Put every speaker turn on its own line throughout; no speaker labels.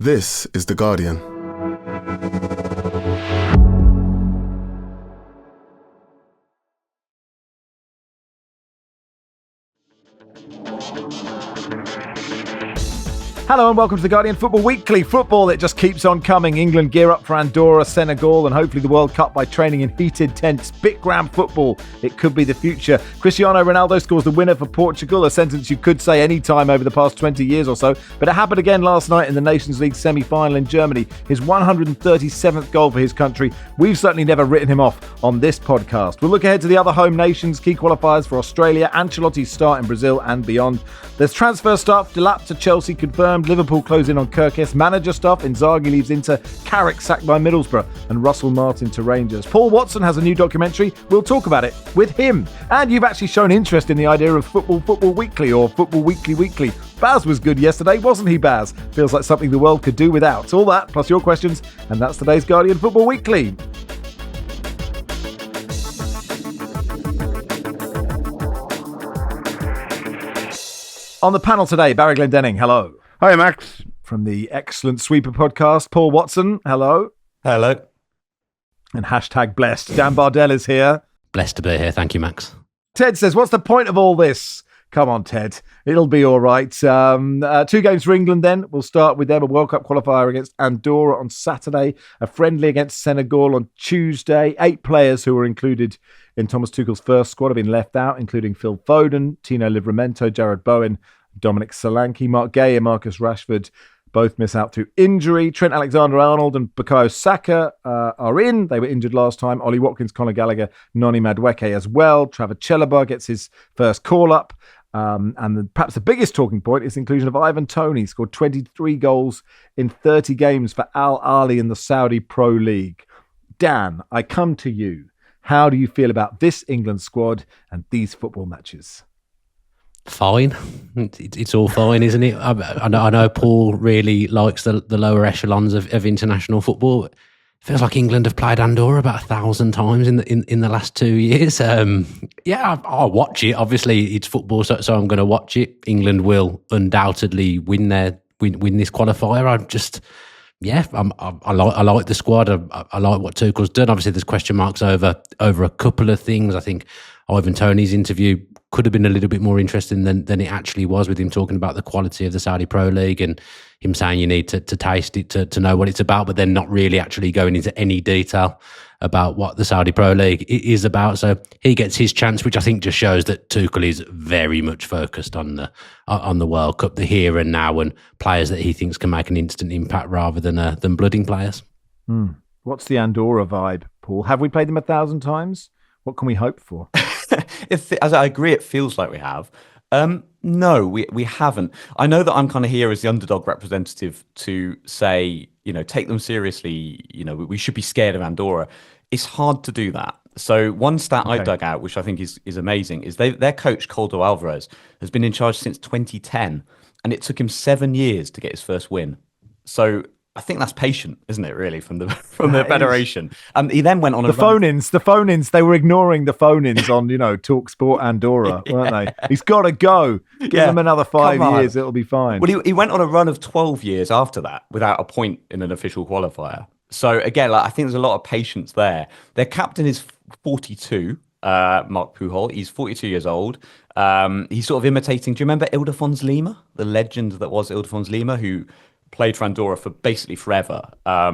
This is The Guardian.
Hello and welcome to The Guardian Football Weekly. Football that just keeps on coming. England gear up for Andorra, Senegal and hopefully the World Cup by training in heated tents. Big-gram football. It could be the future. Cristiano Ronaldo scores the winner for Portugal, a sentence you could say any time over the past 20 years or so. But it happened again last night in the Nations League semi-final in Germany. His 137th goal for his country. We've certainly never written him off on this podcast. We'll look ahead to the other home nations, key qualifiers for Australia, Ancelotti's start in Brazil and beyond. There's transfer stuff. Delap to Chelsea confirmed. Liverpool close in on Kirkes. Manager stuff. Inzaghi leaves Inter. Carrick sacked by Middlesbrough. And Russell Martin to Rangers. Paul Watson has a new documentary. We'll talk about it with him. And you've actually shown interest in the idea of Football Weekly or Football Weekly. Baz was good yesterday, wasn't he, Baz? Feels like something the world could do without. All that, plus your questions. And that's today's Guardian Football Weekly. On the panel today, Barry Glendenning, hello.
Hi, Max.
From the excellent Sweeper podcast, Paul Watson, hello.
Hello.
And hashtag blessed, Dan Bardell is here.
Blessed to be here. Thank you, Max.
Ted says, what's the point of all this? Come on, Ted. It'll be all right. 2 games for England then. We'll start with them. A World Cup qualifier against Andorra on Saturday. A friendly against Senegal on Tuesday. 8 players who were included in Thomas Tuchel's first squad have been left out, including Phil Foden, Tino Livramento, Jared Bowen, Dominic Solanke, Mark Gay and Marcus Rashford. Both miss out through injury. Trent Alexander-Arnold and Bukayo Saka are in. They were injured last time. Ollie Watkins, Conor Gallagher, Noni Madueke as well. Trevor Chalobah gets his first call-up. Perhaps the biggest talking point is the inclusion of Ivan Toney. Scored 23 goals in 30 games for Al Ahly in the Saudi Pro League. Dan, I come to you. How do you feel about this England squad and these football matches?
Fine. It's all fine, isn't it? I know Paul really likes the lower echelons of international football. It feels like England have played Andorra about 1,000 times in the last 2 years. I'll watch it. Obviously, it's football, so I'm going to watch it. England will undoubtedly win this qualifier. I like the squad. I like what Tuchel's done. Obviously, there's question marks over a couple of things. I think Ivan Toney's interview could have been a little bit more interesting than it actually was, with him talking about the quality of the Saudi Pro League and him saying you need to taste it to know what it's about, but then not really actually going into any detail about what the Saudi Pro League is about. So he gets his chance, which I think just shows that Tuchel is very much focused on the World Cup, the here and now, and players that he thinks can make an instant impact rather than blooding players.
What's the Andorra vibe, Paul? Have we played them 1,000 times? What can we hope for?
As I agree, it feels like we have. No, we haven't. I know that I'm kind of here as the underdog representative to say, take them seriously. We should be scared of Andorra. It's hard to do that. So one stat I dug out, which I think is amazing, is their coach, Coldo Alvarez, has been in charge since 2010, and it took him 7 years to get his first win. So I think that's patient, isn't it, really, from the federation? He then went on the
phone-ins. They were ignoring the phone-ins on, Talk Sport Andorra, weren't they? He's got to go. Give him another 5 years. It'll be fine.
Well, he went on a run of 12 years after that without a point in an official qualifier. So again, I think there's a lot of patience there. Their captain is 42, Mark Pujol. He's 42 years old. He's sort of imitating. Do you remember Ildefons Lima, the legend that was Ildefons Lima, who played for Andorra for basically forever?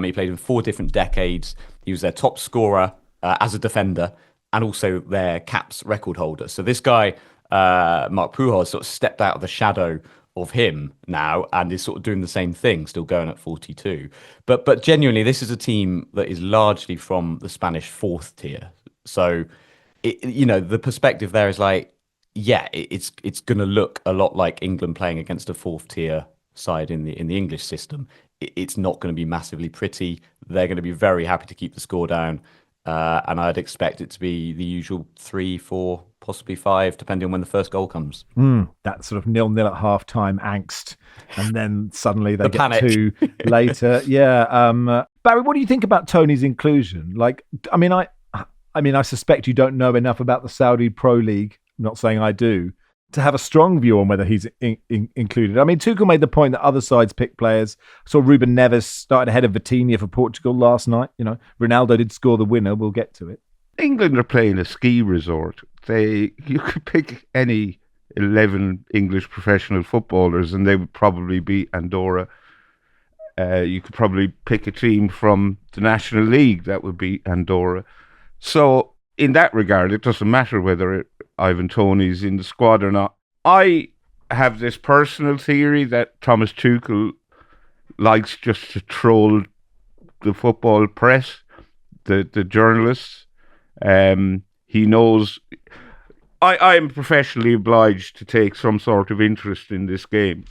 He played in 4 different decades. He was their top scorer as a defender and also their caps record holder. So this guy, Mark Pujol, has sort of stepped out of the shadow of him now and is sort of doing the same thing, still going at 42. But genuinely, this is a team that is largely from the Spanish 4th tier. So, the perspective there is it's going to look a lot like England playing against a 4th tier side in the English system. It's not going to be massively pretty. They're going to be very happy to keep the score down, and I'd expect it to be the usual 3, 4, possibly 5, depending on when the first goal comes.
That sort of 0-0 at half-time angst, and then suddenly they get
panic.
2 later. Barry, what do you think about Tony's inclusion? I suspect you don't know enough about the Saudi Pro League. I'm not saying I do, to have a strong view on whether he's included. I mean, Tuchel made the point that other sides pick players. I saw Ruben Neves started ahead of Vitinha for Portugal last night. Ronaldo did score the winner. We'll get to it.
England are playing a ski resort. You could pick any 11 English professional footballers and they would probably beat Andorra. You could probably pick a team from the National League that would beat Andorra. So in that regard, it doesn't matter whether Ivan Toney's in the squad or not. I have this personal theory that Thomas Tuchel likes just to troll the football press, the journalists. He knows I am professionally obliged to take some sort of interest in this game.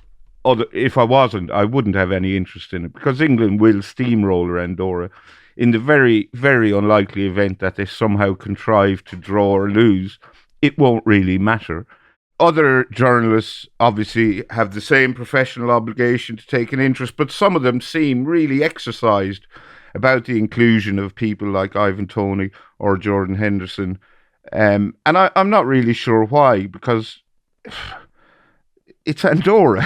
If I wasn't, I wouldn't have any interest in it, because England will steamroller Andorra. In the very, very unlikely event that they somehow contrive to draw or lose, it won't really matter. Other journalists obviously have the same professional obligation to take an interest, but some of them seem really exercised about the inclusion of people like Ivan Toney or Jordan Henderson. And I'm not really sure why, because it's Andorra.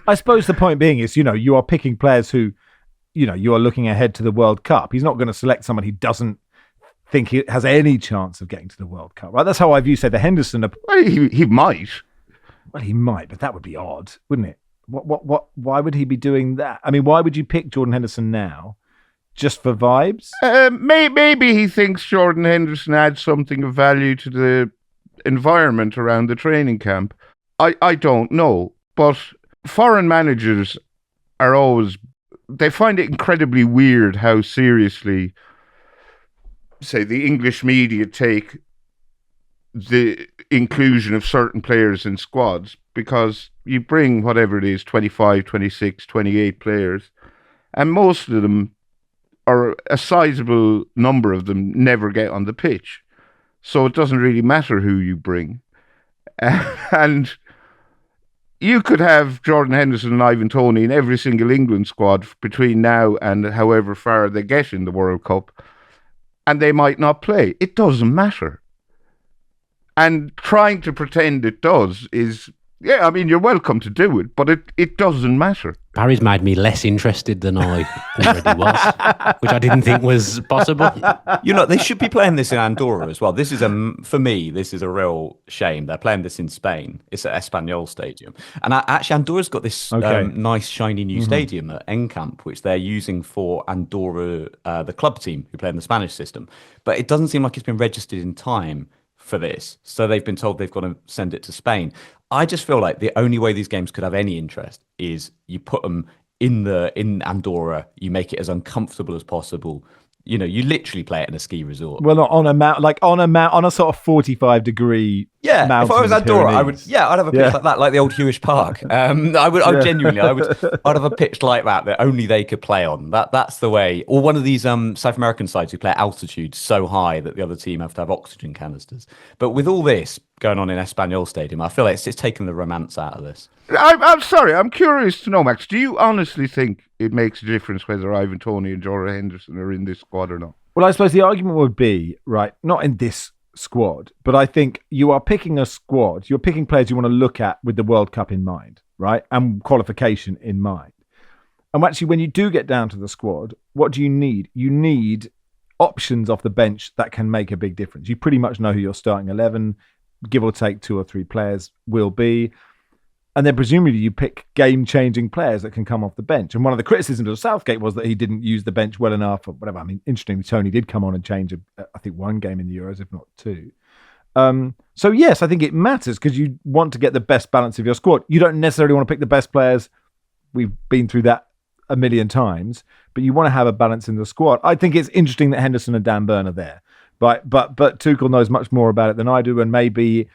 I suppose the point being is, you are picking players who, you are looking ahead to the World Cup. He's not going to select someone he doesn't think he has any chance of getting to the World Cup, right? That's how I view, say, the Henderson.
Well, he might.
Well, he might, but that would be odd, wouldn't it? What? Why would he be doing that? I mean, why would you pick Jordan Henderson now? Just for vibes?
Maybe he thinks Jordan Henderson adds something of value to the environment around the training camp. I don't know. But foreign managers they find it incredibly weird how seriously, say, the English media take the inclusion of certain players in squads, because you bring whatever it is, 25, 26, 28 players, and most of them, or a sizable number of them, never get on the pitch. So it doesn't really matter who you bring. And you could have Jordan Henderson and Ivan Toney in every single England squad between now and however far they get in the World Cup, and they might not play. It doesn't matter. And trying to pretend it does is, yeah, I mean, you're welcome to do it, but it doesn't matter.
Barry's made me less interested than I already was, which I didn't think was possible.
They should be playing this in Andorra as well. This is for me, this is a real shame. They're playing this in Spain. It's at Espanyol Stadium. And actually, Andorra's got this nice, shiny new stadium at Encamp, which they're using for Andorra, the club team who play in the Spanish system. But it doesn't seem like it's been registered in time for this. So they've been told they've got to send it to Spain. I just feel like the only way these games could have any interest is you put them in Andorra, you make it as uncomfortable as possible. You literally play it in a ski resort.
Well, not on a mount, on a sort of 45-degree.
Yeah, if I was Andorra,
Pyrenees.
I'd have a pitch like that, like the old Hewish Park. I'd have a pitch like that only they could play on. That's the way. Or one of these South American sides who play at altitude so high that the other team have to have oxygen canisters. But with all this going on in Espanyol Stadium, I feel like it's taken the romance out of this.
I'm sorry, I'm curious to know, Max, do you honestly think it makes a difference whether Ivan Toney and Jordan Henderson are in this squad or not?
Well, I suppose the argument would be, right, not in this squad, but I think you are picking a squad, you're picking players you want to look at with the World Cup in mind, right, and qualification in mind. And actually, when you do get down to the squad, what do you need? You need options off the bench that can make a big difference. You pretty much know who your starting 11, give or take 2 or 3 players, will be. And then presumably you pick game-changing players that can come off the bench. And one of the criticisms of Southgate was that he didn't use the bench well enough or whatever. I mean, interestingly, Tony did come on and change, I think, 1 game in the Euros, if not 2. So, yes, I think it matters because you want to get the best balance of your squad. You don't necessarily want to pick the best players. We've been through that a million times. But you want to have a balance in the squad. I think it's interesting that Henderson and Dan Burn are there. But Tuchel knows much more about it than I do, and maybe,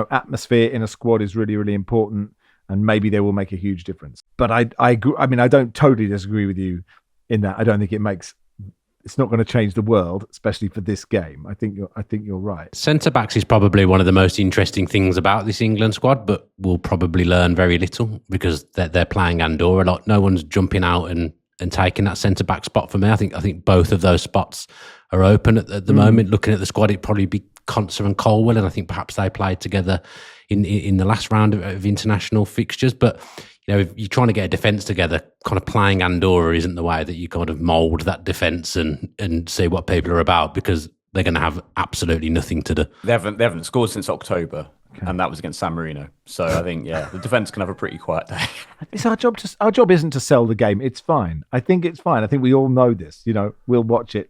atmosphere in a squad is really, really important, and maybe they will make a huge difference. But I agree. I mean, I don't totally disagree with you in that. I don't think it's not going to change the world, especially for this game. I think you're right.
Centre backs is probably one of the most interesting things about this England squad, but we'll probably learn very little because they're playing Andorra a lot. No one's jumping out and taking that centre back spot for me. I think both of those spots are open at the moment. Looking at the squad, it'd probably be Conser and Colwell, and I think perhaps they played together in the last round of international fixtures. But if you're trying to get a defence together, kind of playing Andorra isn't the way that you kind of mould that defence and see what people are about, because they're going to have absolutely nothing to do.
They haven't scored since October, and that was against San Marino. So I think, the defence can have a pretty quiet day.
It's our job. Our job isn't to sell the game. It's fine. I think it's fine. I think we all know this. We'll watch it,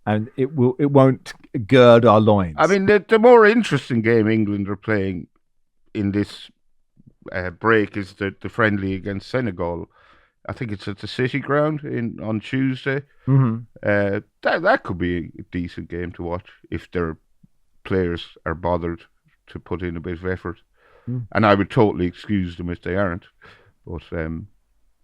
and it won't gird our loins.
I mean, the more interesting game England are playing in this break is the friendly against Senegal. I think it's at the City Ground on Tuesday.
Mm-hmm.
That could be a decent game to watch if their players are bothered to put in a bit of effort. And I would totally excuse them if they aren't. But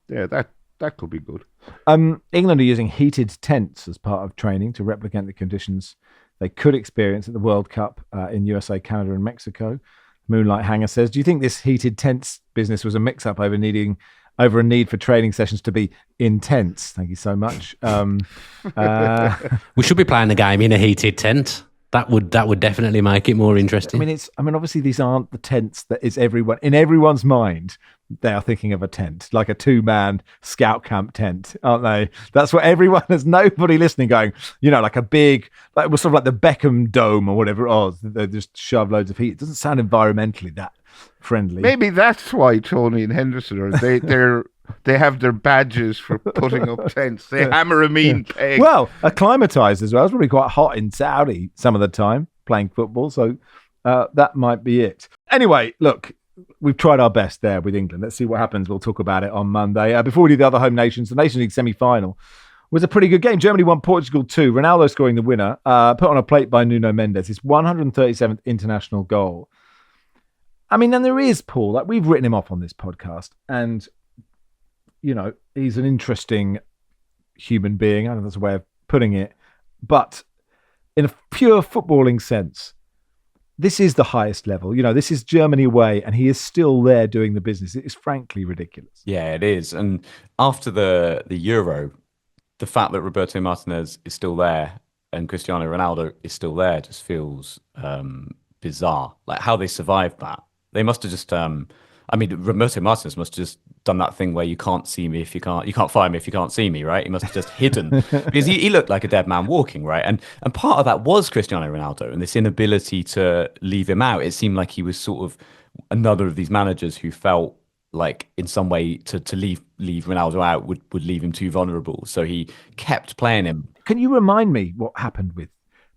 that could be good.
England are using heated tents as part of training to replicate the conditions they could experience at the World Cup in USA, Canada and Mexico. Moonlight Hanger says, do you think this heated tents business was a mix-up over a need for training sessions to be intense? Thank you so much.
We should be playing the game in a heated tent. That would definitely make it more interesting.
I mean, obviously these aren't the tents that is in everyone's mind. They are thinking of a tent, like a 2-man scout camp tent, aren't they? That's what everyone, there's nobody listening going, like a big, like it was sort of like the Beckham Dome or whatever it was. They just shove loads of heat. It doesn't sound environmentally that friendly.
Maybe that's why Tony and Henderson are they have their badges for putting up tents. They hammer a mean peg.
Well, acclimatized as well. It's probably quite hot in Saudi some of the time playing football, so that might be it. Anyway, look, we've tried our best there with England. Let's see what happens. We'll talk about it on Monday. Before we do the other home nations, the Nations League semi-final was a pretty good game. Germany won Portugal 2. Ronaldo scoring the winner, put on a plate by Nuno Mendes. His 137th international goal. I mean, and there is Paul, like we've written him off on this podcast, and he's an interesting human being. I don't know if that's a way of putting it, but in a pure footballing sense, this is the highest level. This is Germany away, and he is still there doing the business. It is frankly ridiculous.
Yeah, it is. And after the Euro, the fact that Roberto Martinez is still there and Cristiano Ronaldo is still there just feels bizarre. Like how they survived that. They must have just, Roberto Martinez must have just done that thing where you can't see me if you can't fire me if you can't see me, right? He must have just hidden because he looked like a dead man walking, right? And part of that was Cristiano Ronaldo and this inability to leave him out. It seemed like he was sort of another of these managers who felt like in some way to leave Ronaldo out would leave him too vulnerable. So he kept playing him.
Can you remind me what happened with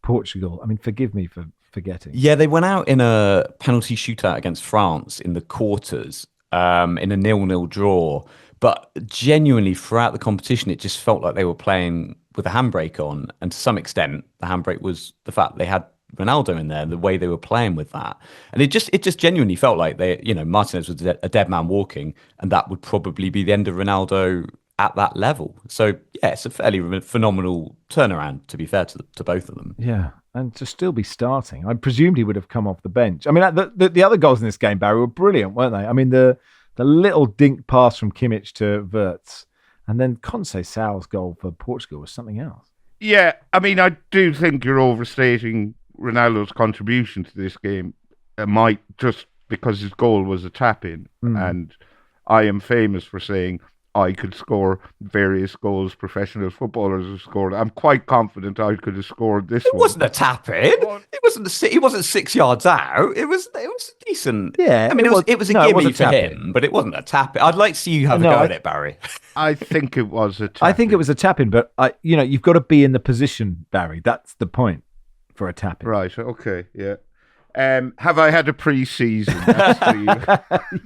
Portugal? I mean, forgive me for forgetting.
Yeah, they went out in a penalty shootout against France in the quarters, in a 0-0 draw. But genuinely, throughout the competition, it just felt like they were playing with a handbrake on. And to some extent, the handbrake was the fact they had Ronaldo in there, the way they were playing with that. And it just genuinely felt like Martinez was a dead man walking, and that would probably be the end of Ronaldo at that level. So, yeah, it's a fairly phenomenal turnaround, to be fair to both of them.
Yeah. And to still be starting, I presumed he would have come off the bench. I mean, the other goals in this game, Barry, were brilliant, weren't they? I mean, the little dink pass from Kimmich to Wirtz, and then Conceição's goal for Portugal was something else.
Yeah, I mean, I do think you're overstating Ronaldo's contribution to this game. Might just because his goal was a tap-in, and I am famous for saying I could score various goals professional footballers have scored. I'm quite confident I could have scored this one.
It wasn't a tap in. It wasn't 6 yards out. It was decent.
Yeah.
I mean, it was a gimme for him, but it wasn't a tap in. I'd like to see you have a go at it, Barry.
I think it was a tap
I think it was a tap in, but you've got to be in the position, Barry. That's the point for a tap in.
Right. Okay. Yeah. Have I had a pre-season?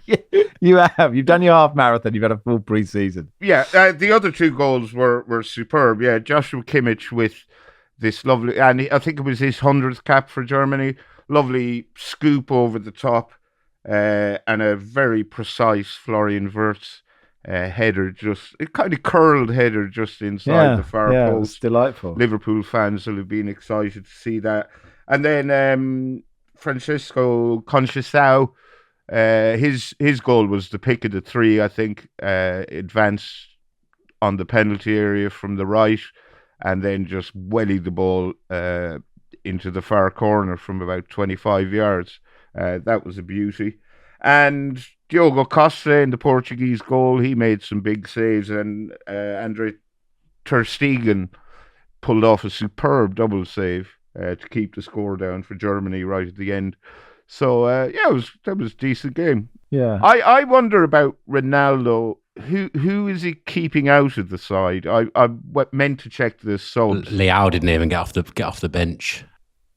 Yeah, you have. You've done your half marathon. You've had a full pre-season.
Yeah, the other two goals were superb. Yeah, Joshua Kimmich with this lovely, and I think it was his 100th cap for Germany. Lovely scoop over the top, and a very precise Florian Wirtz header, just a kind of curled header just inside the far post.
It was delightful.
Liverpool fans will have been excited to see that. And then Francisco Conceição, his goal was the pick of the three, I think, advance on the penalty area from the right, and then just wellied the ball into the far corner from about 25 yards. That was a beauty. And Diogo Costa in the Portuguese goal, he made some big saves, and Andre Ter Stegen pulled off a superb double save to keep the score down for Germany right at the end. So that was a decent game.
Yeah.
I wonder about Ronaldo. Who is he keeping out of the side? I meant to check the subs.
Leao didn't even get off the bench.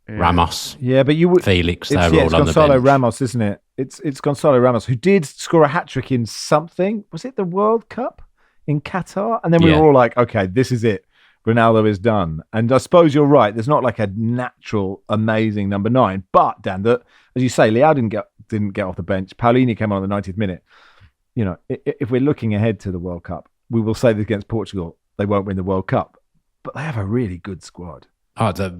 Yeah. Ramos.
Yeah, but you would
Felix. They're all on the bench.
Gonzalo Ramos, isn't it? It's Gonzalo Ramos who did score a hat-trick in something. Was it the World Cup in Qatar? And then we were all like, okay, this is it. Ronaldo is done. And I suppose you're right. There's not like a natural, amazing number 9. But, Dan, as you say, Leao didn't get off the bench. Paulini came on in the 90th minute. You know, if we're looking ahead to the World Cup, we will say this against Portugal, they won't win the World Cup. But they have a really good squad.
Oh, the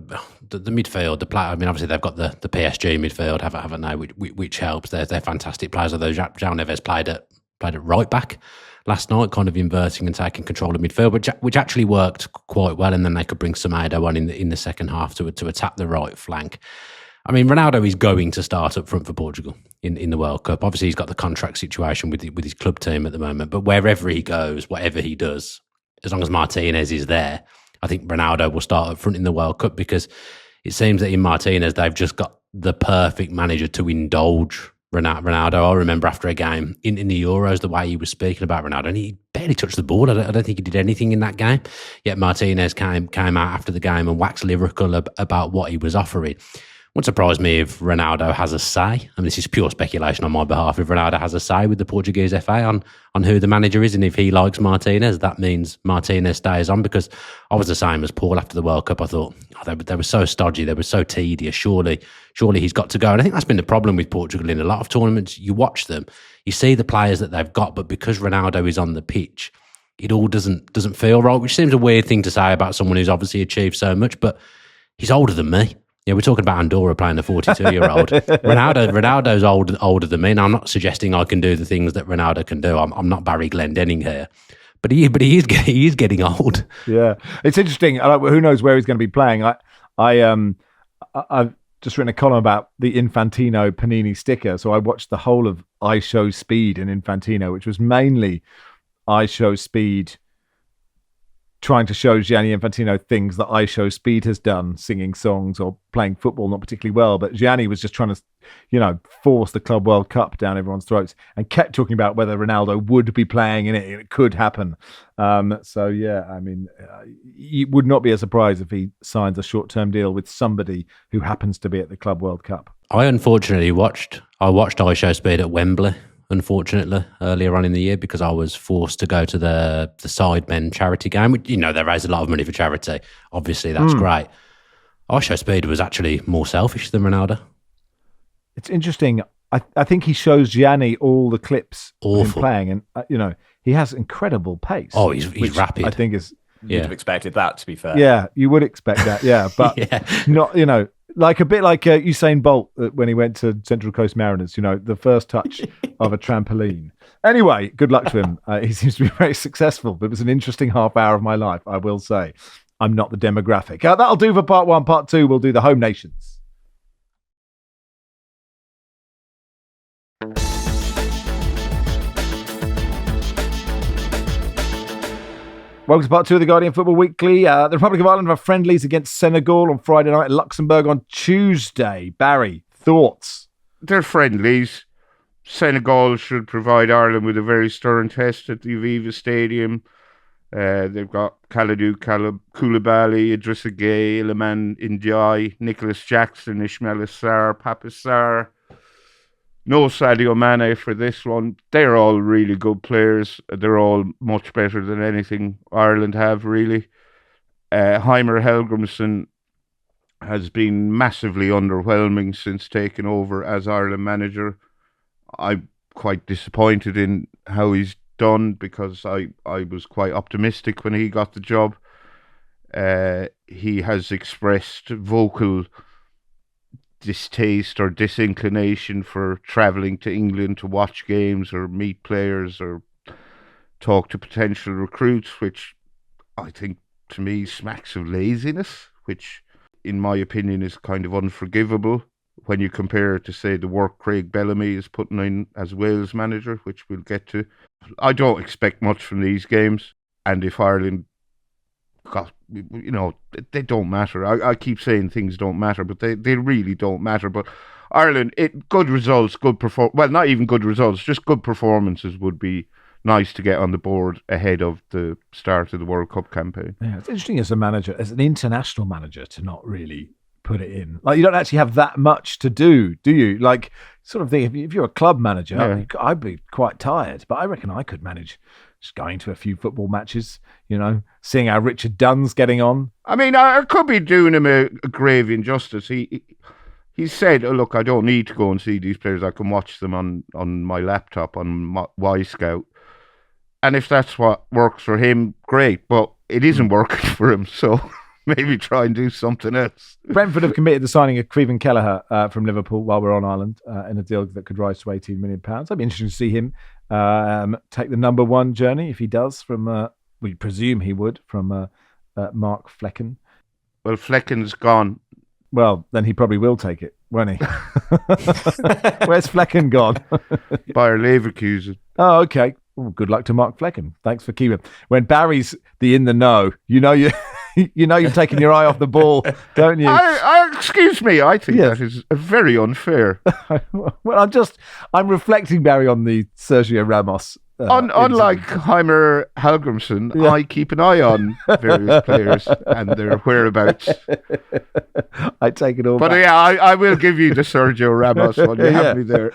midfield, the player. I mean, obviously they've got the PSG midfield, haven't they? Which helps. They're fantastic players. Although João Neves played at right back last night, kind of inverting and taking control of midfield, which actually worked quite well. And then they could bring Semedo on in the second half to attack the right flank. I mean, Ronaldo is going to start up front for Portugal in the World Cup. Obviously, he's got the contract situation with his club team at the moment. But wherever he goes, whatever he does, as long as Martinez is there, I think Ronaldo will start up front in the World Cup, because it seems that in Martinez, they've just got the perfect manager to indulge Ronaldo. I remember after a game in the Euros, the way he was speaking about Ronaldo, and he barely touched the ball. I don't think he did anything in that game. Yet Martinez came out after the game and waxed lyrical about what he was offering. Wouldn't surprise me if Ronaldo has a say. I mean, this is pure speculation on my behalf. If Ronaldo has a say with the Portuguese FA on who the manager is, and if he likes Martinez, that means Martinez stays on. Because I was the same as Paul after the World Cup. I thought they were so stodgy, they were so tedious. Surely he's got to go. And I think that's been the problem with Portugal in a lot of tournaments. You watch them, you see the players that they've got, but because Ronaldo is on the pitch, it all doesn't feel right. Which seems a weird thing to say about someone who's obviously achieved so much, but he's older than me. Yeah, we're talking about Andorra playing the 42-year-old. Ronaldo's older than me. Now, I'm not suggesting I can do the things that Ronaldo can do. I'm not Barry Glendenning here, but he is getting old.
Yeah, it's interesting. Who knows where he's going to be playing? I've just written a column about the Infantino Panini sticker, so I watched the whole of I Show Speed in Infantino, which was mainly I Show Speed trying to show Gianni Infantino things that I Show Speed has done, singing songs or playing football not particularly well. But Gianni was just trying to, force the Club World Cup down everyone's throats and kept talking about whether Ronaldo would be playing in it. It could happen. It would not be a surprise if he signs a short-term deal with somebody who happens to be at the Club World Cup.
I unfortunately watched I Show Speed at Wembley, unfortunately, earlier on in the year, because I was forced to go to the Sidemen charity game. They raise a lot of money for charity. Obviously, that's great. I Show Speed was actually more selfish than Ronaldo.
It's interesting. I think he shows Gianni all the clips of him playing, and he has incredible pace.
Oh, he's rapid.
I think is.
You'd have expected that, to be fair.
Yeah, you would expect that. Yeah, but not. A bit like Usain Bolt when he went to Central Coast Mariners. The first touch of a trampoline. Anyway, good luck to him. He seems to be very successful. But it was an interesting half hour of my life, I will say. I'm not the demographic. That'll do for part 1. Part 2, we'll do the home nations. Welcome to part 2 of the Guardian Football Weekly. The Republic of Ireland have friendlies against Senegal on Friday night, Luxembourg on Tuesday. Barry, thoughts?
They're friendlies. Senegal should provide Ireland with a very stern test at the Aviva Stadium. They've got Kalidou Koulibaly, Idrissa Gueye, Iliman Ndiaye, Nicholas Jackson, Ismail Assar, Papa Sarr. No Sadio Mane for this one. They're all really good players. They're all much better than anything Ireland have, really. Heimer Helgrimsson has been massively underwhelming since taking over as Ireland manager. I'm quite disappointed in how he's done, because I was quite optimistic when he got the job. He has expressed vocal distaste or disinclination for travelling to England to watch games or meet players or talk to potential recruits, which I think to me smacks of laziness, which in my opinion, is kind of unforgivable when you compare it to, say, the work Craig Bellamy is putting in as Wales manager, which we'll get to. I don't expect much from these games. And if Ireland got, they don't matter. I keep saying things don't matter, but they really don't matter. But Ireland, good results, well, not even good results, just good performances would be nice to get on the board ahead of the start of the World Cup campaign.
Yeah, it's interesting as a manager, as an international manager, to not really put it in. Like, you don't actually have that much to do you? Like, sort of thing, if you're a club manager, I'd be quite tired, but I reckon I could manage just going to a few football matches, seeing how Richard Dunn's getting on.
I mean, I could be doing him a grave injustice. He said, oh, look, I don't need to go and see these players. I can watch them on my laptop, on Y-Scout. And if that's what works for him, great. But it isn't working for him, so maybe try and do something else.
Brentford have committed to signing a Creven Kelleher from Liverpool while we're on Ireland in a deal that could rise to £18 million. I'd be interested to see him take the number one journey, if he does, from, we presume he would, from Mark Flecken.
Well, Flecken's gone.
Well, then he probably will take it, won't he? Where's Flecken gone?
Bayer Leverkusen.
Oh, okay. Well, good luck to Mark Flecken. Thanks for keeping. When Barry's in the know, you're taking your eye off the ball, don't you?
Excuse me, I think that is very unfair.
Well, I'm reflecting, Barry, on the Sergio Ramos.
Unlike Heimer Hallgrimsson, I keep an eye on various players and their whereabouts.
I take it all
But
back.
yeah, I will give you the Sergio Ramos one. You have me there.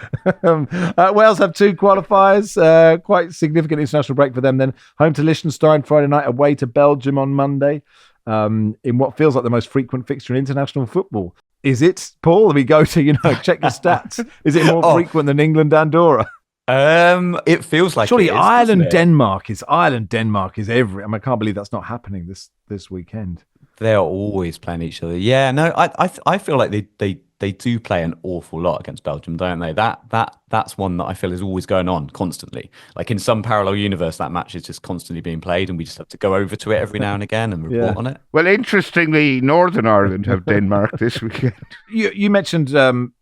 Wales have two qualifiers. Quite significant international break for them then. Home to Liechtenstein Friday night, away to Belgium on Monday. In what feels like the most frequent fixture in international football. Is it, Paul? We go to, check your stats. Is it more frequent than England, Andorra?
It feels like
surely
it is,
Ireland-Denmark is every. I can't believe that's not happening this weekend.
They're always playing each other. Yeah, no, I feel like they do play an awful lot against Belgium, don't they? That's one that I feel is always going on constantly. Like in some parallel universe, that match is just constantly being played, and we just have to go over to it every now and again and report on it.
Well, interestingly, Northern Ireland have Denmark this weekend.
You mentioned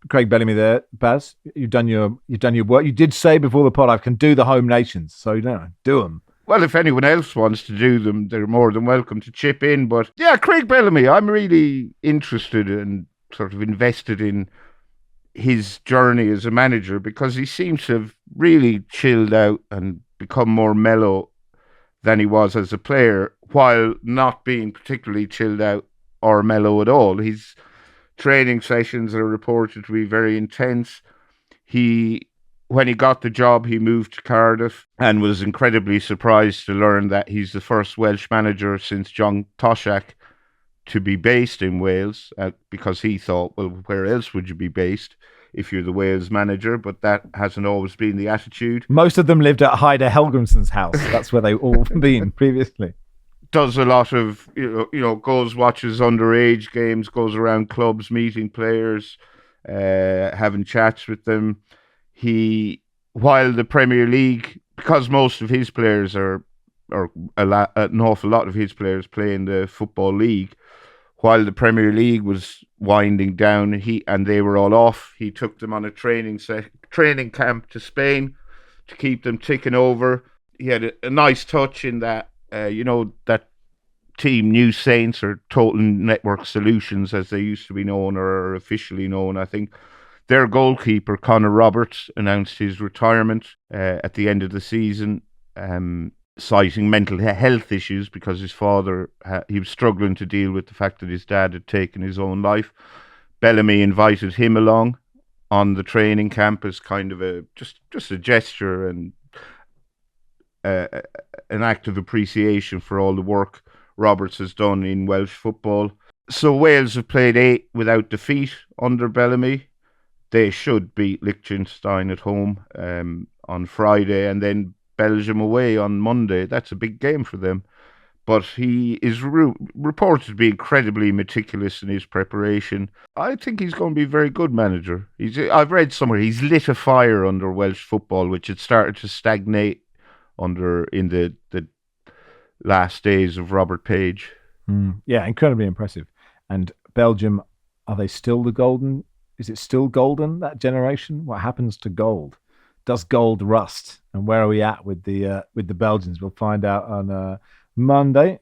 Craig Bellamy there, Baz. You've done your work. You did say before the pod, I can do the home nations, so do them.
Well, if anyone else wants to do them, they're more than welcome to chip in. But yeah, Craig Bellamy, I'm really interested and sort of invested in his journey as a manager, because he seems to have really chilled out and become more mellow than he was as a player, while not being particularly chilled out or mellow at all. His training sessions are reported to be very intense. When he got the job, he moved to Cardiff and was incredibly surprised to learn that he's the first Welsh manager since John Toshak to be based in Wales, because he thought, well, where else would you be based if you're the Wales manager? But that hasn't always been the attitude.
Most of them lived at Heider Helgrimsson's house. That's where they've all been previously.
Does a lot of, goes, watches underage games, goes around clubs, meeting players, having chats with them. While the Premier League, because most of his players an awful lot of his players play in the Football League, while the Premier League was winding down, and they were all off, he took them on a training camp to Spain to keep them ticking over. He had a nice touch in that, that team, New Saints, or Total Network Solutions, as they used to be known, or are officially known, I think. Their goalkeeper, Connor Roberts, announced his retirement at the end of the season, citing mental health issues, because his father, he was struggling to deal with the fact that his dad had taken his own life. Bellamy invited him along on the training camp as kind of just a gesture and an act of appreciation for all the work Roberts has done in Welsh football. So Wales have played 8 without defeat under Bellamy. They should beat Liechtenstein at home on Friday, and then Belgium away on Monday. That's a big game for them. But he is reported to be incredibly meticulous in his preparation. I think he's going to be a very good manager. I've read somewhere he's lit a fire under Welsh football, which had started to stagnate in the last days of Robert Page.
Yeah, incredibly impressive. And Belgium, are they still the golden? Is it still golden, that generation? What happens to gold? Does gold rust? And where are we at with the Belgians? We'll find out on Monday.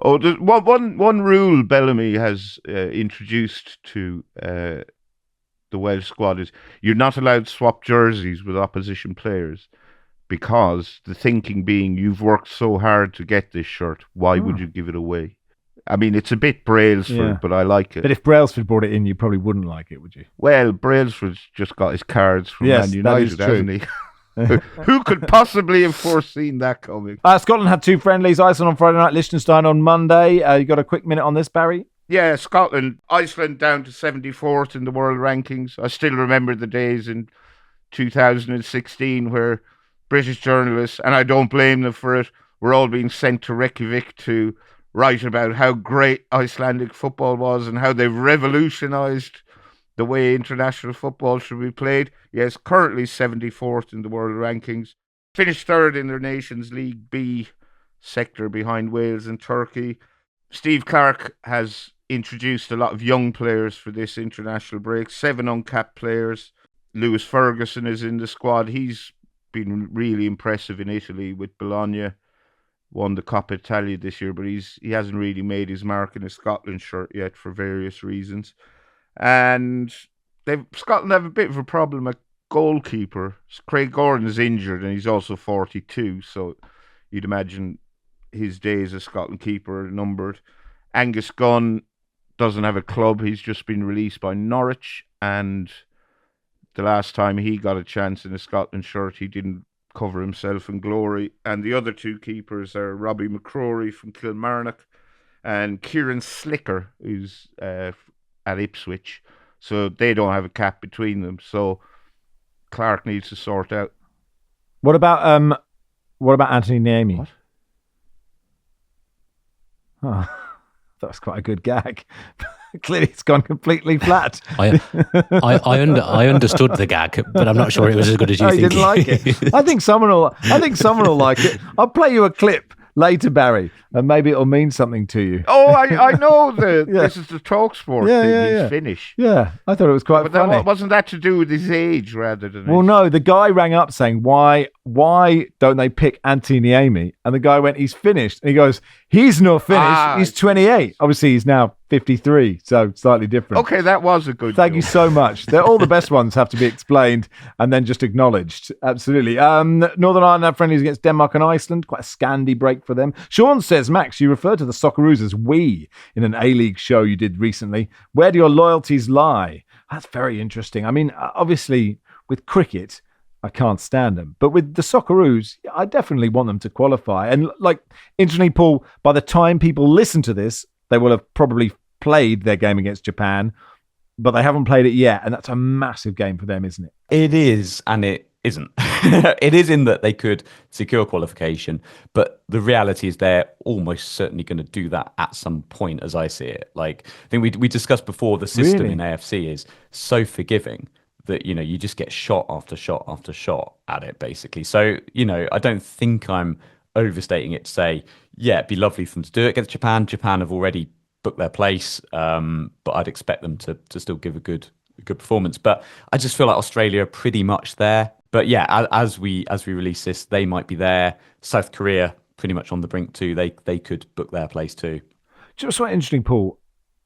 Oh, there's one rule Bellamy has introduced to the Welsh squad is you're not allowed to swap jerseys with opposition players, because the thinking being, you've worked so hard to get this shirt, why would you give it away? I mean, it's a bit Brailsford, but I like it.
But if Brailsford brought it in, you probably wouldn't like it, would you?
Well, Brailsford's just got his cards from Man United, hasn't he? Who could possibly have foreseen that coming?
Scotland had 2 friendlies. Iceland on Friday night, Liechtenstein on Monday. You got a quick minute on this, Barry?
Yeah, Scotland. Iceland down to 74th in the world rankings. I still remember the days in 2016 where British journalists, and I don't blame them for it, were all being sent to Reykjavik to write about how great Icelandic football was and how they've revolutionised the way international football should be played. Yes, currently 74th in the world rankings. Finished 3rd in their Nations League B sector behind Wales and Turkey. Steve Clarke has introduced a lot of young players for this international break. 7 uncapped players. Lewis Ferguson is in the squad. He's been really impressive in Italy with Bologna. Won the Coppa Italia this year, but he hasn't really made his mark in a Scotland shirt yet for various reasons. And Scotland have a bit of a problem at goalkeeper. Craig Gordon's injured and he's also 42, so you'd imagine his days as Scotland keeper are numbered. Angus Gunn doesn't have a club. He's just been released by Norwich, and the last time he got a chance in a Scotland shirt, he didn't cover himself in glory. And the other 2 keepers are Robbie McCrory from Kilmarnock and Kieran Slicker, who's at Ipswich. So they don't have a cap between them. So Clark needs to sort out.
What about Anthony Niemi?
What?
Oh, that was quite a good gag. Clearly, it's gone completely flat.
I understood the gag, but I'm not sure it was as good as you think.
You didn't like it. I think someone will like it. I'll play you a clip later, Barry, and maybe it'll mean something to you.
Oh, I know this is the TalkSport thing. He's Finnish.
Yeah, I thought it was quite funny.
Wasn't that to do with his age rather than?
Well, no. The guy rang up saying, "Why don't they pick Anthony Niemi?" And the guy went, "He's finished." And he goes, "He's not finished. He's 28. Obviously, he's now 53, so slightly different."
Okay, that was a good.
Thank you so much. All the best ones have to be explained and then just acknowledged. Absolutely. Northern Ireland have friendlies against Denmark and Iceland. Quite a Scandi break for them. Sean says, Max, you referred to the Socceroos as we in an A-League show you did recently. Where do your loyalties lie? That's very interesting. I mean, obviously, with cricket, I can't stand them. But with the Socceroos, I definitely want them to qualify. And interestingly, Paul, by the time people listen to this, they will have probably played their game against Japan, but they haven't played it yet. And that's a massive game for them, isn't it?
It is, and it isn't. It is in that they could secure qualification, but the reality is they're almost certainly going to do that at some point, as I see it. I think we discussed before, the system in AFC is so forgiving that, you just get shot after shot after shot at it, basically. So, I don't think I'm overstating it to say, yeah, it'd be lovely for them to do it against Japan. Japan have already booked their place, but I'd expect them to still give a good performance. But I just feel like Australia are pretty much there. But yeah, as we release this, they might be there. South Korea pretty much on the brink too. They could book their place too.
Just quite interesting, Paul.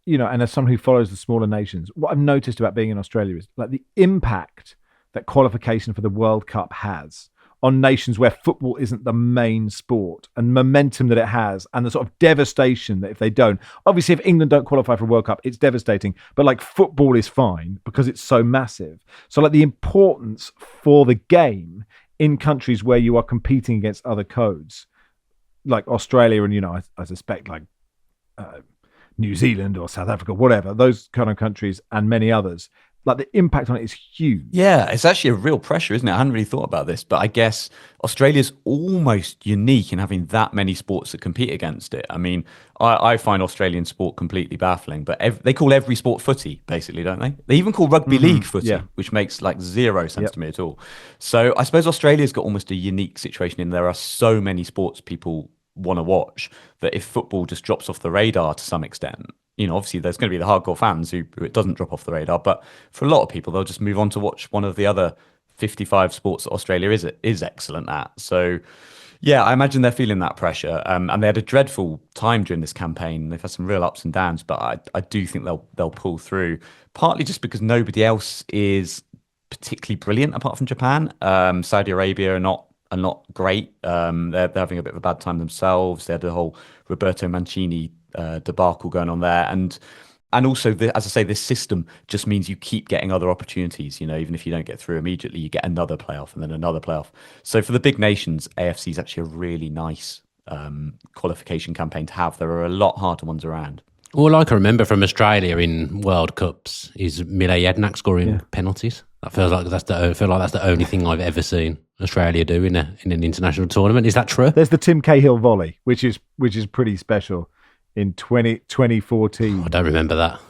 And as someone who follows the smaller nations, what I've noticed about being in Australia is the impact that qualification for the World Cup has on nations where football isn't the main sport, and momentum that it has, and the sort of devastation that if they don't. Obviously, if England don't qualify for a World Cup, it's devastating. But football is fine because it's so massive. So the importance for the game in countries where you are competing against other codes, like Australia and, I suspect New Zealand or South Africa, whatever, those kind of countries and many others, the impact on it is huge.
Yeah, it's actually a real pressure, isn't it? I hadn't really thought about this, but I guess Australia's almost unique in having that many sports that compete against it. I mean, I find Australian sport completely baffling, but they call every sport footy, basically, don't they? They even call rugby league footy, which makes zero sense to me at all. So I suppose Australia's got almost a unique situation in there are so many sports people want to watch that if football just drops off the radar to some extent, obviously there's going to be the hardcore fans who it doesn't drop off the radar, but for a lot of people, they'll just move on to watch one of the other 55 sports that Australia is excellent at. So, yeah, I imagine they're feeling that pressure. And they had a dreadful time during this campaign. They've had some real ups and downs, but I do think they'll pull through, partly just because nobody else is particularly brilliant apart from Japan. Saudi Arabia are not great. They're having a bit of a bad time themselves. They had the whole Roberto Mancini debacle going on there, and also, as I say, this system just means you keep getting other opportunities. Even if you don't get through immediately, you get another playoff and then another playoff. So for the big nations, AFC is actually a really nice qualification campaign to have. There are a lot harder ones around.
All I can remember from Australia in World Cups is Mile Jedinak scoring penalties. I feel like that's the only thing I've ever seen Australia do in an international tournament. Is that true?
There's the Tim Cahill volley, which is pretty special in 2014.
I don't remember that.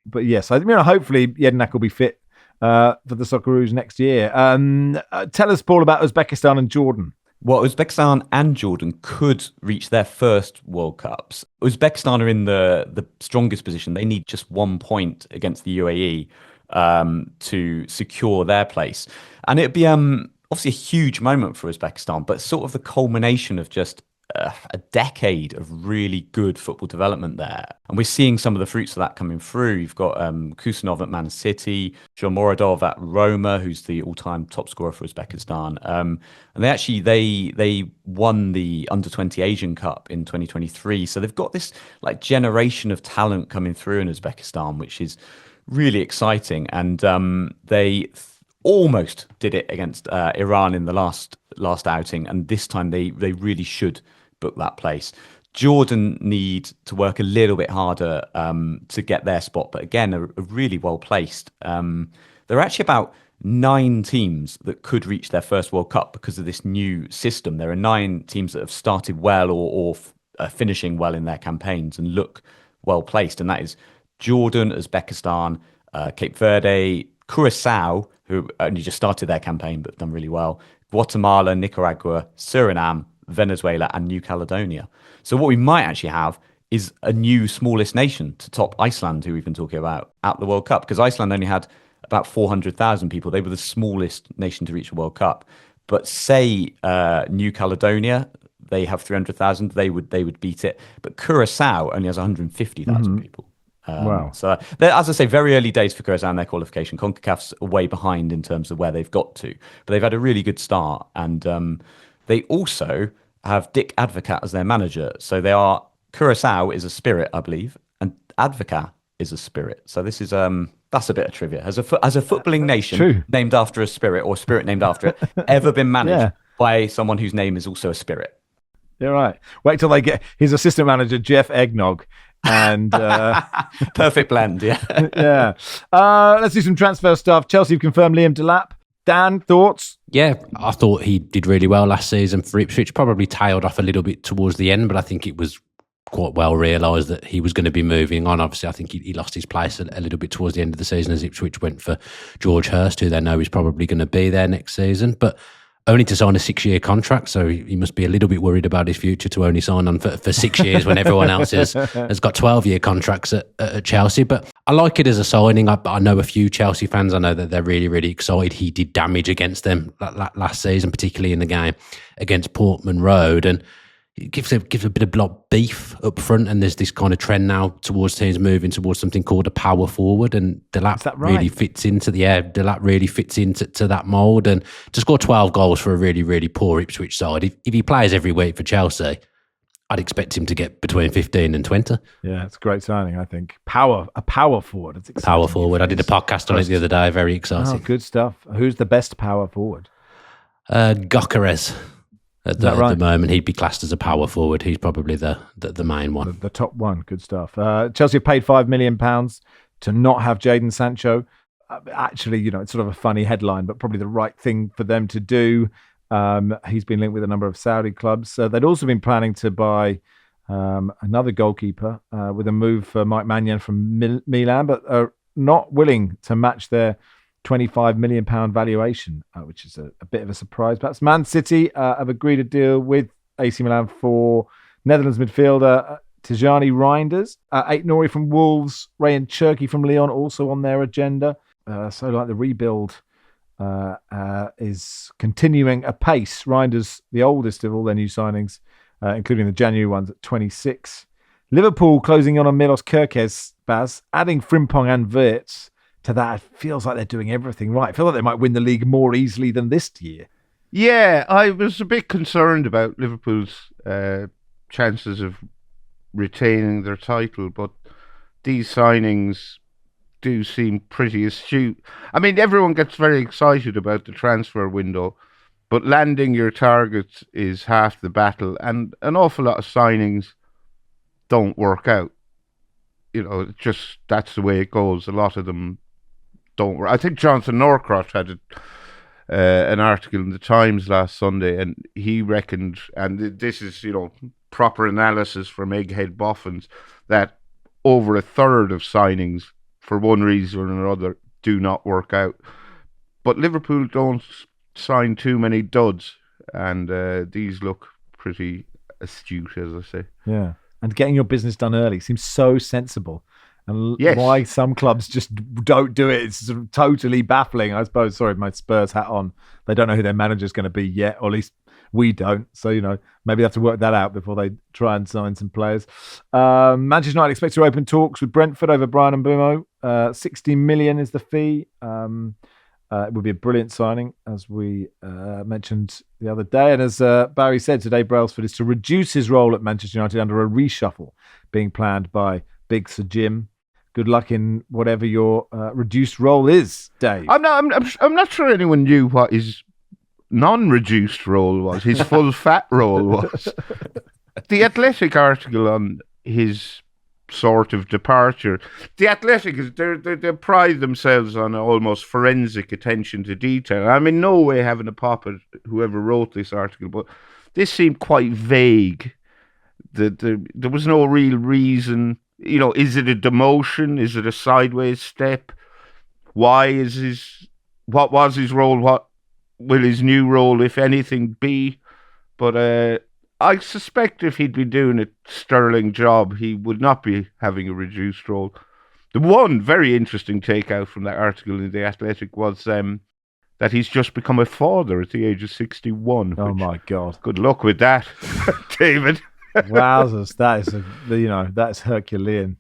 But yes, hopefully Jedinak will be fit for the Socceroos next year. Tell us, Paul, about Uzbekistan and Jordan.
Well, Uzbekistan and Jordan could reach their first World Cups. Uzbekistan are in the strongest position. They need just 1 point against the UAE to secure their place. And it'd be obviously a huge moment for Uzbekistan, but sort of the culmination of just a decade of really good football development there. And we're seeing some of the fruits of that coming through. You've got Kusanov at Man City, Shomurodov at Roma, who's the all-time top scorer for Uzbekistan. And they won the Under-20 Asian Cup in 2023. So they've got this generation of talent coming through in Uzbekistan, which is really exciting. And they almost did it against Iran in the last outing, and this time they really should book that place. Jordan need to work a little bit harder to get their spot, but again, are really well placed. There are actually about 9 teams that could reach their first World Cup because of this new system. There are 9 teams that have started well or finishing well in their campaigns and look well placed, and that is Jordan, Uzbekistan, Cape Verde, Curacao, who only just started their campaign but done really well, Guatemala, Nicaragua, Suriname, Venezuela, and New Caledonia. So what we might actually have is a new smallest nation to top Iceland, who we've been talking about at the World Cup, because Iceland only had about 400,000 people. They were the smallest nation to reach the World Cup. But say New Caledonia, they have 300,000, they would beat it. But Curacao only has 150,000 people.
Wow.
So, as I say, very early days for Curacao and their qualification. CONCACAF's way behind in terms of where they've got to. But they've had a really good start. And they also have Dick Advocat as their manager. So Curacao is a spirit, I believe, and Advocat is a spirit. So this is that's a bit of trivia. As a footballing nation named after a spirit, or spirit named after it, ever been managed by someone whose name is also a spirit?
You're right. Wait till they get his assistant manager, Jeff Eggnog. And
perfect blend, yeah.
Yeah. Let's do some transfer stuff. Chelsea have confirmed Liam Delap. Dan, thoughts?
Yeah, I thought he did really well last season for Ipswich. Probably tailed off a little bit towards the end, but I think it was quite well realised that he was going to be moving on. Obviously, I think he lost his place a little bit towards the end of the season as Ipswich went for George Hurst, who they know is probably going to be there next season. But only to sign a 6-year contract, so he must be a little bit worried about his future to only sign on for 6 years when everyone else has got 12-year contracts at Chelsea. But I like it as a signing. I know a few Chelsea fans. I know that they're really, really excited. He did damage against them last season, particularly in the game against Portman Road, and it gives a bit of beef up front, and there's this kind of trend now towards teams moving towards something called a power forward, and Delap really fits into that mould. And to score 12 goals for a really, really poor Ipswich side, if he plays every week for Chelsea, I'd expect him to get between 15 and 20.
Yeah, it's a great signing, I think. A power forward. It's exciting.
Power forward. I did a podcast on it the other day. Very exciting.
Oh, good stuff. Who's the best power forward?
Gokares. At the moment, he'd be classed as a power forward. He's probably the main one.
The top one. Good stuff. Chelsea have paid £5 million to not have Jadon Sancho. Actually, it's sort of a funny headline, but probably the right thing for them to do. He's been linked with a number of Saudi clubs. They'd also been planning to buy another goalkeeper with a move for Mike Maignan from Milan, but are not willing to match their £25 million valuation, which is a bit of a surprise. Perhaps Man City have agreed a deal with AC Milan for Netherlands midfielder Tijani Reinders, Ait Nouri from Wolves, Ray and Cherky from Lyon also on their agenda. So like the rebuild is continuing apace. Reinders, the oldest of all their new signings, including the January ones at 26. Liverpool closing on Milos Kerkez, Baz, adding Frimpong and Wirtz to that. It feels like they're doing everything right. I feel like they might win the league more easily than this year.
Yeah, I was a bit concerned about Liverpool's chances of retaining their title, but these signings do seem pretty astute. I mean, everyone gets very excited about the transfer window, but landing your targets is half the battle, and an awful lot of signings don't work out. You know, just that's the way it goes. A lot of them don't work. I think Jonathan Norcross had an article in the Times last Sunday, and he reckoned, and this is, proper analysis from Egghead Boffins, that over a third of signings, for one reason or another, do not work out. But Liverpool don't sign too many duds, and these look pretty astute, as I say.
Yeah. And getting your business done early seems so sensible. And
yes.
Why some clubs just don't do it, it's sort of totally baffling. I suppose, sorry, my Spurs hat on. They don't know who their manager's going to be yet, or at least we don't. So, maybe they have to work that out before they try and sign some players. Manchester United expect to open talks with Brentford over Brian Mbeumo. 60 million is the fee. It would be a brilliant signing, as we mentioned the other day. And as Barry said today, Brailsford is to reduce his role at Manchester United under a reshuffle being planned by Big Sir Jim. Good luck in whatever your reduced role is, Dave.
I'm not sure anyone knew what his non-reduced role was. His full fat role was. The Athletic article on his sort of departure. The Athletic is they pride themselves on almost forensic attention to detail. I'm in no way having a pop at whoever wrote this article, but this seemed quite vague. There was no real reason. Is it a demotion? Is it a sideways step? What was his role? What will his new role, if anything, be? But I suspect if he'd been doing a sterling job, he would not be having a reduced role. The one very interesting takeout from that article in The Athletic was that he's just become a father at the age of 61.
Oh, my God.
Good luck with that, David.
Wowzers, that is Herculean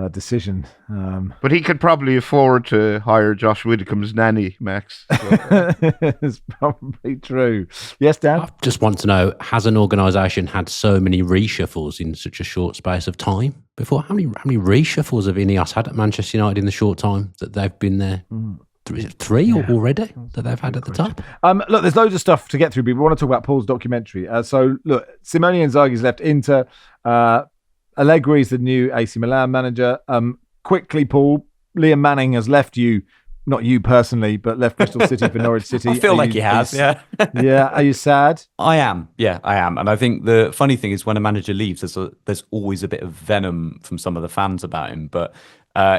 decision.
But he could probably afford to hire Josh Widdicombe's nanny, Max. So.
It's probably true. Yes, Dan?
I just want to know, has an organisation had so many reshuffles in such a short space of time before? How many reshuffles have Ineos had at Manchester United in the short time that they've been there? Three already that they've had at the top?
Look, there's loads of stuff to get through, but we want to talk about Paul's documentary. So, look, Simone Inzaghi's left Inter. Allegri's the new AC Milan manager. Quickly, Paul, Liam Manning has left you, not you personally, but left Bristol City for Norwich City.
I feel like he has, yeah.
Yeah, are you sad?
I am. And I think the funny thing is when a manager leaves, there's always a bit of venom from some of the fans about him. But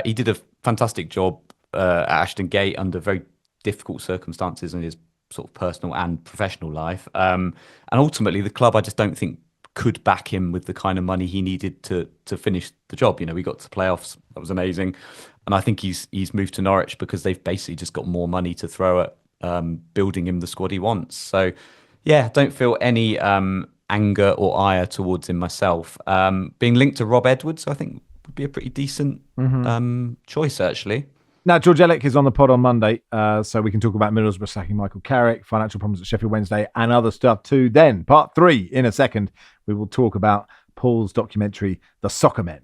he did a fantastic job at Ashton Gate under very difficult circumstances in his sort of personal and professional life. And ultimately, the club, I just don't think could back him with the kind of money he needed to finish the job. We got to playoffs. That was amazing. And I think he's moved to Norwich because they've basically just got more money to throw at building him the squad he wants. So, yeah, don't feel any anger or ire towards him myself. Being linked to Rob Edwards, I think, would be a pretty decent choice, actually.
Now, George Ellick is on the pod on Monday, so we can talk about Middlesbrough sacking Michael Carrick, financial problems at Sheffield Wednesday, and other stuff too. Then, part 3, in a second, we will talk about Paul's documentary, The Soccermen.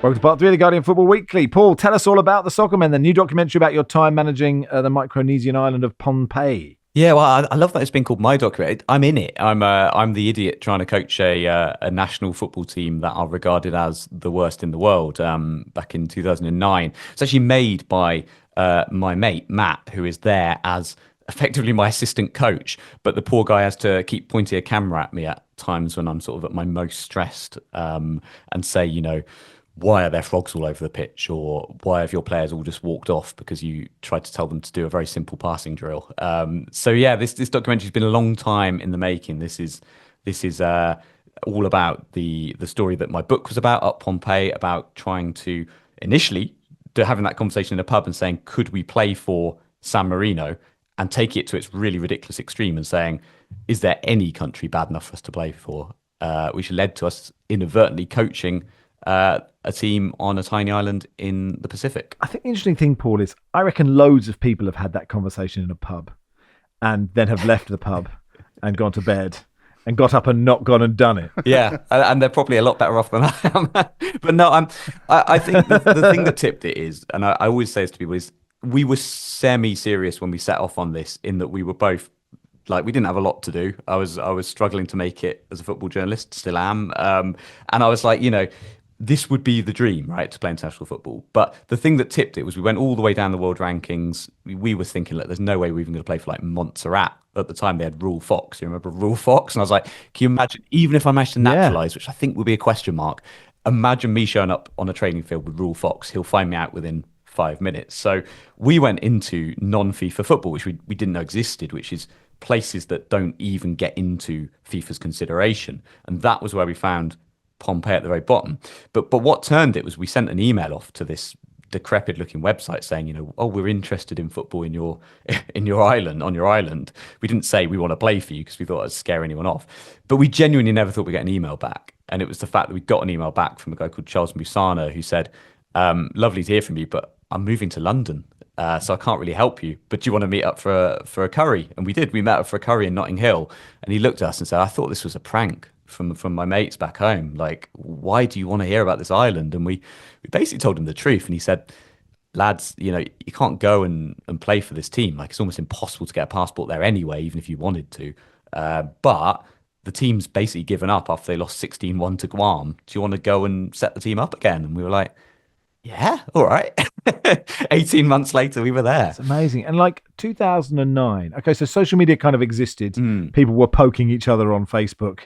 Welcome to part 3 of the Guardian Football Weekly. Paul, tell us all about The Soccermen, the new documentary about your time managing the Micronesian island of Pohnpei.
Yeah, well, I love that it's been called my documentary. I'm in it. I'm the idiot trying to coach a national football team that are regarded as the worst in the world. Back in 2009, it's actually made by my mate Matt, who is there as effectively my assistant coach. But the poor guy has to keep pointing a camera at me at times when I'm sort of at my most stressed, and say, why are there frogs all over the pitch, or why have your players all just walked off because you tried to tell them to do a very simple passing drill? So yeah, this documentary has been a long time in the making. This is all about the story that my book was about, Up Pompeii, about trying to initially having that conversation in a pub and saying, could we play for San Marino, and take it to its really ridiculous extreme and saying, is there any country bad enough for us to play for? Which led to us inadvertently coaching a team on a tiny island in the Pacific.
I think the interesting thing, Paul, is I reckon loads of people have had that conversation in a pub and then have left the pub and gone to bed and got up and not gone and done it.
Yeah, and they're probably a lot better off than I am. But no, I think the thing that tipped it is, and I always say this to people, is we were semi-serious when we set off on this, in that we were both, like, we didn't have a lot to do. I was struggling to make it as a football journalist, still am. And I was like, this would be the dream, right, to play international football. But the thing that tipped it was we went all the way down the world rankings. We were thinking, like, there's no way we're even going to play for like Montserrat. At the time, they had Rule Fox. You remember Rule Fox? And I was like, can you imagine, even if I managed to naturalise, which I think would be a question mark, imagine me showing up on a training field with Rule Fox. He'll find me out within 5 minutes. So we went into non-FIFA football, which we didn't know existed, which is places that don't even get into FIFA's consideration. And that was where we found Pompeii at the very bottom. But what turned it was we sent an email off to this decrepit looking website saying, oh, we're interested in football in your island, on your island. We didn't say we want to play for you because we thought it'd scare anyone off. But we genuinely never thought we'd get an email back. And it was the fact that we got an email back from a guy called Charles Musana, who said, lovely to hear from you, but I'm moving to London, so I can't really help you. But do you want to meet up for a curry? And we did. We met up for a curry in Notting Hill. And he looked at us and said, I thought this was a prank from my mates back home. Like, why do you want to hear about this island? And we basically told him the truth. And he said, lads, you can't go and play for this team. Like, it's almost impossible to get a passport there anyway, even if you wanted to. But the team's basically given up after they lost 16-1 to Guam. Do you want to go and set the team up again? And we were like, yeah, all right. 18 months later, we were there.
It's amazing. And like 2009, okay, so social media kind of existed. People were poking each other on Facebook,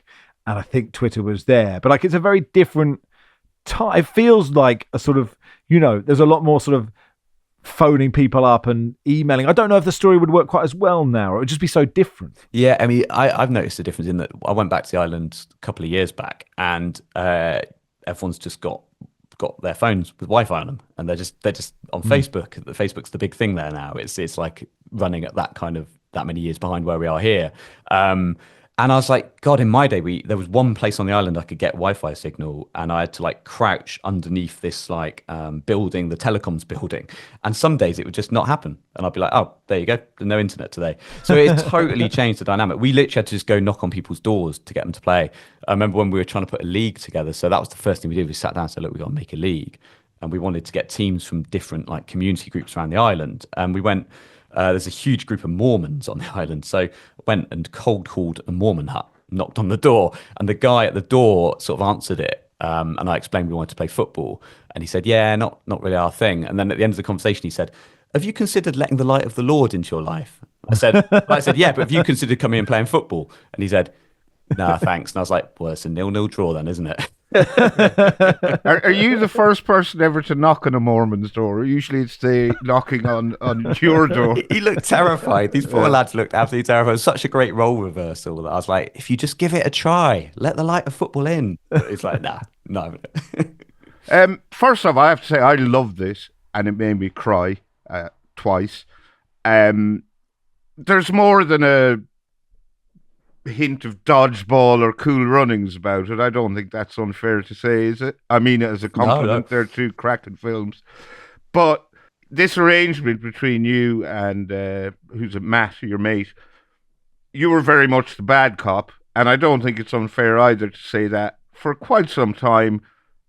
and I think Twitter was there. But like, it's a very different time. It feels like a sort of, there's a lot more sort of phoning people up and emailing. I don't know if the story would work quite as well now, or it would just be so different.
Yeah, I mean, I've noticed a difference in that I went back to the island a couple of years back, and everyone's just got their phones with Wi-Fi on them, and they're just on Facebook. Facebook's the big thing there now. It's like running at that many years behind where we are here. And I was like, God, in my day, there was one place on the island I could get Wi-Fi signal, and I had to like crouch underneath this building, the telecoms building. And some days it would just not happen, and I'd be like, oh, there you go, there's no internet today. So it totally changed the dynamic. We literally had to just go knock on people's doors to get them to play. I remember when we were trying to put a league together. So that was the first thing we did. We sat down and said, look, we got to make a league, and we wanted to get teams from different like community groups around the island. And we went. There's a huge group of Mormons on the island. So I went and cold called a Mormon hut, knocked on the door, and the guy at the door sort of answered it. And I explained we wanted to play football. And he said, yeah, not really our thing. And then at the end of the conversation, he said, have you considered letting the light of the Lord into your life? I said, yeah, but have you considered coming and playing football? And he said, no, thanks. And I was like, well, it's a 0-0 draw then, isn't it?
Are you the first person ever to knock on a Mormon's door? Usually it's the knocking on your door.
He looked terrified. These poor lads looked absolutely terrified. It was such a great role reversal that I was like, if you just give it a try, let the light of football in. It's like, nah, no.
First off, I have to say I love this, and it made me cry twice. There's more than a hint of dodgeball or Cool Runnings about it. I don't think that's unfair to say, is it? I mean, as a compliment, they're two cracking films. But this arrangement between you and who's it, Matt, your mate, you were very much the bad cop, and I don't think it's unfair either to say that for quite some time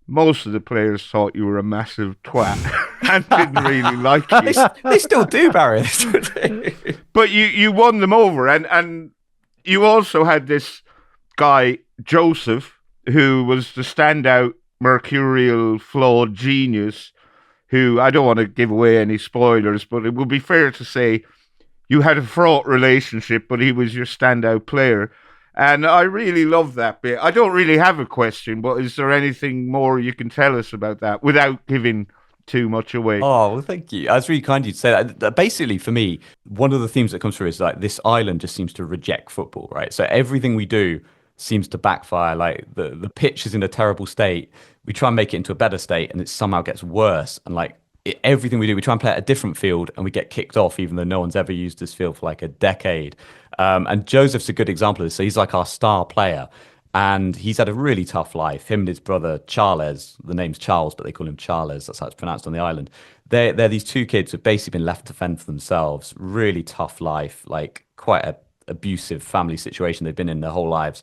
most of the players thought you were a massive twat and didn't really like you.
They still do, Barry.
But you won them over, and you also had this guy, Joseph, who was the standout mercurial, flawed genius, who, I don't want to give away any spoilers, but it would be fair to say you had a fraught relationship, but he was your standout player. And I really love that bit. I don't really have a question, but is there anything more you can tell us about that without giving too much away?
Oh, well, thank you. That's really kind of you to say that. Basically, for me, one of the themes that comes through is like this island just seems to reject football, right? So everything we do seems to backfire. Like the pitch is in a terrible state. We try and make it into a better state, and it somehow gets worse. And like everything we do, we try and play at a different field, and we get kicked off, even though no one's ever used this field for like a decade. And Joseph's a good example of this. So he's like our star player. And he's had a really tough life. Him and his brother Charles, the name's Charles, but they call him Charles. That's how it's pronounced on the island. They're these two kids who've basically been left to fend for themselves. Really tough life, like quite a abusive family situation they've been in their whole lives.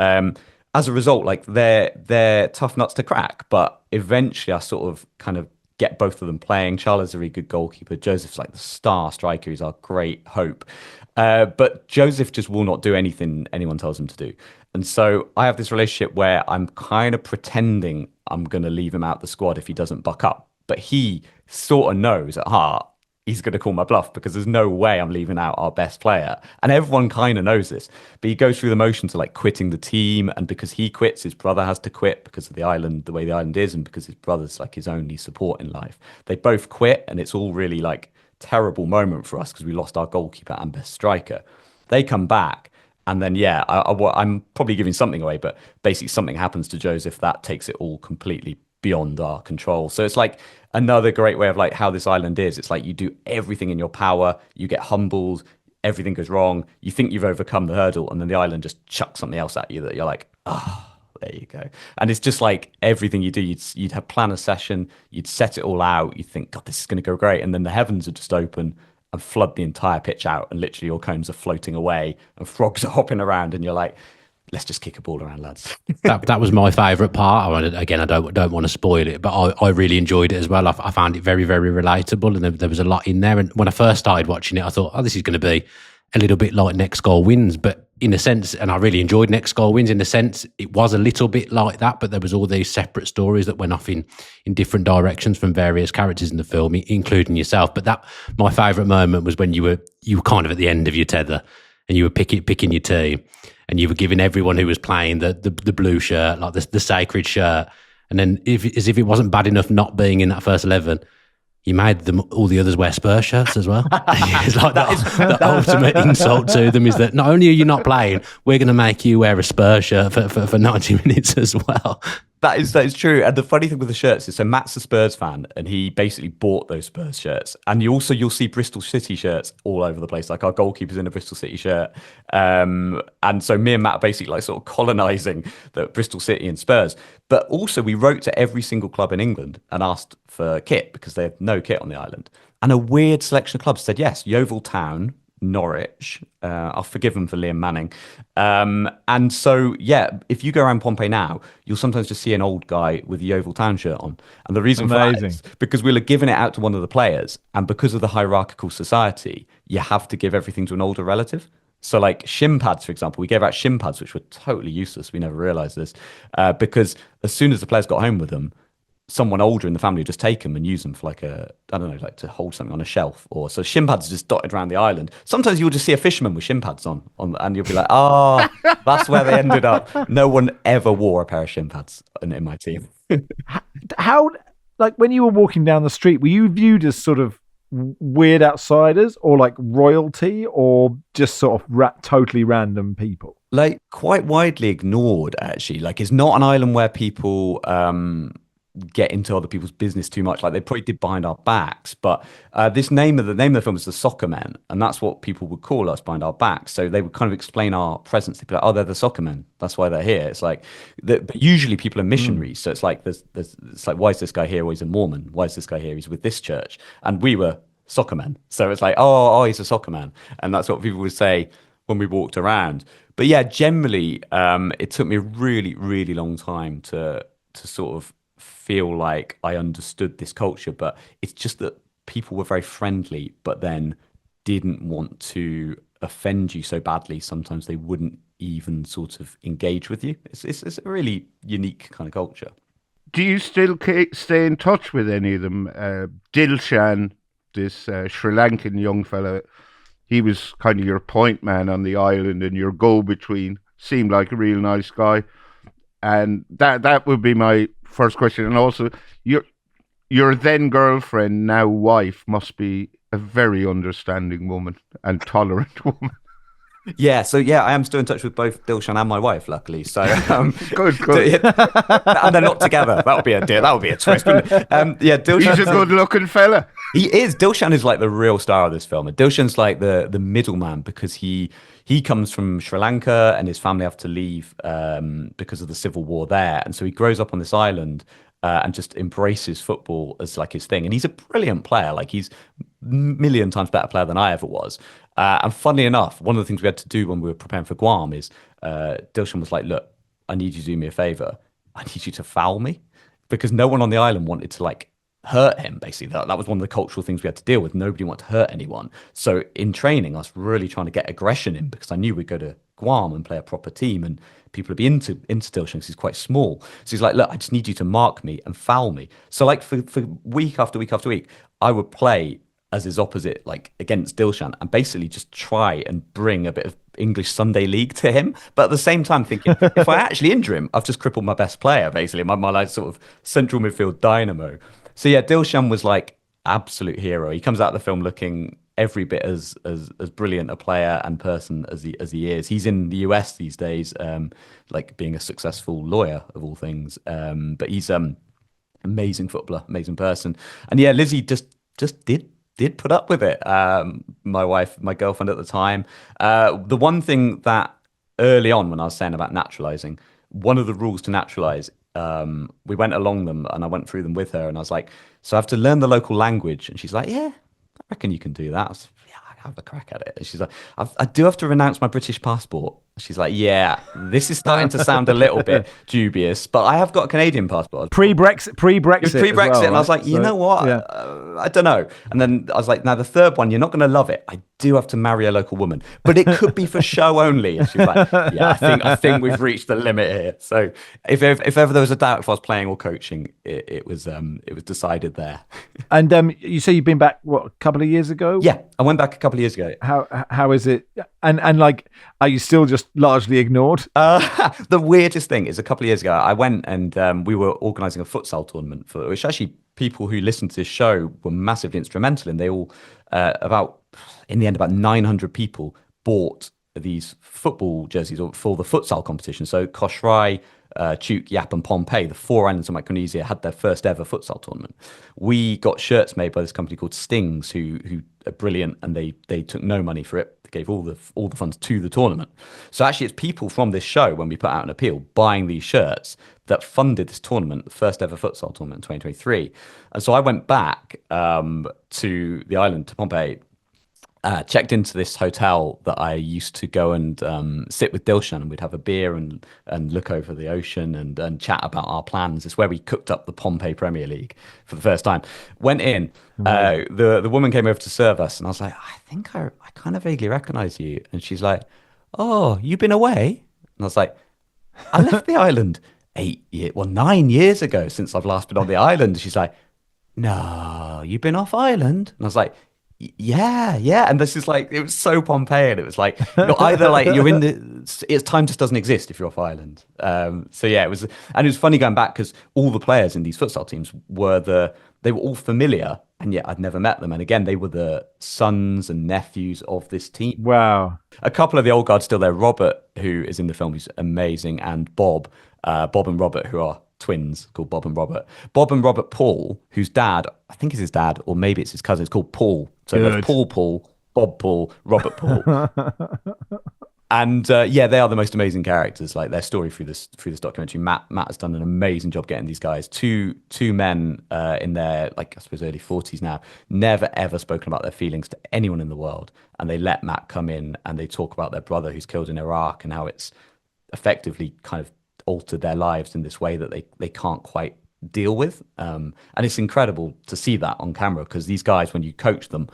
As a result, like they're tough nuts to crack. But eventually, I sort of kind of get both of them playing. Charles is a really good goalkeeper. Joseph's like the star striker. He's our great hope. But Joseph just will not do anything anyone tells him to do. And so I have this relationship where I'm kind of pretending I'm going to leave him out the squad if he doesn't buck up. But he sort of knows at heart he's going to call my bluff because there's no way I'm leaving out our best player. And everyone kind of knows this. But he goes through the motions of like quitting the team. And because he quits, his brother has to quit because of the island, the way the island is, and because his brother's like his only support in life. They both quit, and it's all really like terrible moment for us because we lost our goalkeeper and best striker. They come back. And then, yeah, I'm probably giving something away, but basically something happens to Joseph that takes it all completely beyond our control. So it's like another great way of like how this island is. It's like you do everything in your power, you get humbled, everything goes wrong, you think you've overcome the hurdle, and then the island just chucks something else at you that you're like, there you go. And it's just like everything you do, you'd have plan a session, you'd set it all out, you'd think, God, this is going to go great. And then the heavens are just open and flood the entire pitch out, and literally your cones are floating away and frogs are hopping around, and you're like, let's just kick a ball around, lads.
that was my favourite part. Again, I don't want to spoil it, but I really enjoyed it as well. I found it very, very relatable, and there was a lot in there. And when I first started watching it, I thought, this is going to be a little bit like Next Goal Wins, but in a sense, and I really enjoyed Next Goal Wins, in a sense, it was a little bit like that, but there was all these separate stories that went off in different directions from various characters in the film, including yourself. But my favourite moment was when you were kind of at the end of your tether, and you were picking your team, and you were giving everyone who was playing the blue shirt, like the sacred shirt, and then as if it wasn't bad enough not being in that first 11, you made them all the others wear Spurs shirts as well. It's like the ultimate insult to them is that not only are you not playing, we're going to make you wear a Spurs shirt for 90 minutes as well.
That is true. And the funny thing with the shirts is, so Matt's a Spurs fan, and he basically bought those Spurs shirts. And you'll see Bristol City shirts all over the place. Like our goalkeeper's in a Bristol City shirt. And so me and Matt are basically like sort of colonising the Bristol City and Spurs. But also we wrote to every single club in England and asked for kit because they have no kit on the island. And a weird selection of clubs said yes. Yeovil Town, Norwich. I'll forgive them for Liam Manning. And so, yeah, if you go around Pompey now, you'll sometimes just see an old guy with a Yeovil Town shirt on. And the reason for that is because we'll have given it out to one of the players. And because of the hierarchical society, you have to give everything to an older relative. So like shin pads, for example, we gave out shin pads, which were totally useless. We never realized this because as soon as the players got home with them, someone older in the family would just take them and use them for like like to hold something on a shelf. Or so shin pads are just dotted around the island. Sometimes you'll just see a fisherman with shin pads on and you'll be like, that's where they ended up. No one ever wore a pair of shin pads in my team.
How, like when you were walking down the street, were you viewed as sort of weird outsiders or like royalty or just sort of totally random people?
Like quite widely ignored, actually. Like it's not an island where people get into other people's business too much. Like they probably did behind our backs, but the name of the film is the Soccermen, and that's what people would call us behind our backs. So they would kind of explain our presence. They'd be like, they're the Soccermen, that's why they're here. It's like but usually people are missionaries, so it's like it's like, why is this guy here? Well, he's a Mormon. Why is this guy here? He's with this church. And we were Soccermen, so it's like, oh, he's a Soccerman, and that's what people would say when we walked around. But yeah, generally it took me a really, really long time to sort of feel like I understood this culture, but it's just that people were very friendly, but then didn't want to offend you so badly. Sometimes they wouldn't even sort of engage with you. It's a really unique kind of culture.
Do you still stay in touch with any of them? Dilshan, this Sri Lankan young fella, he was kind of your point man on the island and your go-between. seemed like a real nice guy. And that would be my first question. And also, your then girlfriend, now wife, must be a very understanding woman and tolerant woman.
Yeah, so I am still in touch with both Dilshan and my wife, luckily. So
Good.
and they're not together. That would be a deal. That would be a twist. Wouldn't it? Dilshan.
He's a good-looking fella.
He is. Dilshan is like the real star of this film. And Dilshan's like the middleman because he comes from Sri Lanka and his family have to leave because of the civil war there, and so he grows up on this island. And just embraces football as like his thing. And he's a brilliant player. Like he's a million times better player than I ever was. And funnily enough, one of the things we had to do when we were preparing for Guam is Dilshan was like, look, I need you to do me a favor. I need you to foul me. Because no one on the island wanted to like hurt him, basically. That was one of the cultural things we had to deal with. Nobody wanted to hurt anyone. So in training, I was really trying to get aggression in because I knew we'd go to Guam and play a proper team and people would be into Dilshan because he's quite small. So he's like, look, I just need you to mark me and foul me. So like for week after week after week, I would play as his opposite, like against Dilshan, and basically just try and bring a bit of English Sunday League to him. But at the same time thinking, if I actually injure him, I've just crippled my best player, basically, my like sort of central midfield dynamo. So yeah, Dilshan was like absolute hero. He comes out of the film looking every bit as brilliant a player and person as he is. He's in the US these days, like being a successful lawyer of all things. But he's amazing footballer, amazing person. And yeah, Lizzie just did put up with it. My girlfriend at the time. The one thing that early on when I was saying about naturalizing, one of the rules to naturalize, we went along them and I went through them with her and I was like, so I have to learn the local language. And she's like, yeah, I reckon you can do that. I was, yeah, I have a crack at it. And she's like, I do have to renounce my British passport. She's like, yeah, this is starting to sound a little bit dubious, but I have got a Canadian passport.
Pre-Brexit.
Well, and I was like, you know what? Yeah. I don't know. And then I was like, now the third one, you're not going to love it. I do have to marry a local woman, but it could be for show only. And she was like, yeah, I think we've reached the limit here. So if ever there was a doubt if I was playing or coaching, it was decided there.
And you say you've been back a couple of years ago?
Yeah, I went back a couple of years ago.
How is it? And like, are you still just largely ignored?
The weirdest thing is a couple of years ago, I went and we were organising a futsal tournament for which actually people who listened to this show were massively instrumental in. They all in the end about 900 people bought these football jerseys for the futsal competition. So Koshrai, Chuk, Yap and Pohnpei, the four islands of Micronesia, had their first ever futsal tournament. We got shirts made by this company called Stings, who are brilliant, and they took no money for it. They gave all the funds to the tournament. So actually it's people from this show, when we put out an appeal, buying these shirts that funded this tournament, the first ever futsal tournament in 2023. And so I went back to the island, to Pohnpei, checked into this hotel that I used to go and sit with Dilshan, and we'd have a beer and look over the ocean and chat about our plans. It's where we cooked up the Pohnpei Premier League for the first time. Went in, the woman came over to serve us, and I was like, I think I kind of vaguely recognize you. And she's like, oh, you've been away? And I was like, I left the island 9 years ago since I've last been on the island. She's like, no, you've been off island? And I was like, yeah. And this is like, it was so Pohnpeian. It was like, you're either like, you're in it's time just doesn't exist if you're off island. So yeah, it was funny going back because all the players in these futsal teams they were all familiar, and yet I'd never met them. And again, they were the sons and nephews of this team.
Wow.
A couple of the old guards still there. Robert, who is in the film, who's amazing, and Bob and Robert, who are twins called Bob and Robert. Bob and Robert Paul, whose dad, I think is his dad, or maybe it's his cousin, it's called Paul. So there's Paul, Bob Paul, Robert Paul. And they are the most amazing characters. Like their story through this documentary. Matt has done an amazing job getting these guys. Two men in their, like, I suppose early 40s now, never ever spoken about their feelings to anyone in the world. And they let Matt come in and they talk about their brother who's killed in Iraq and how it's effectively kind of altered their lives in this way that they can't quite deal with. And it's incredible to see that on camera, because these guys, when you coach them,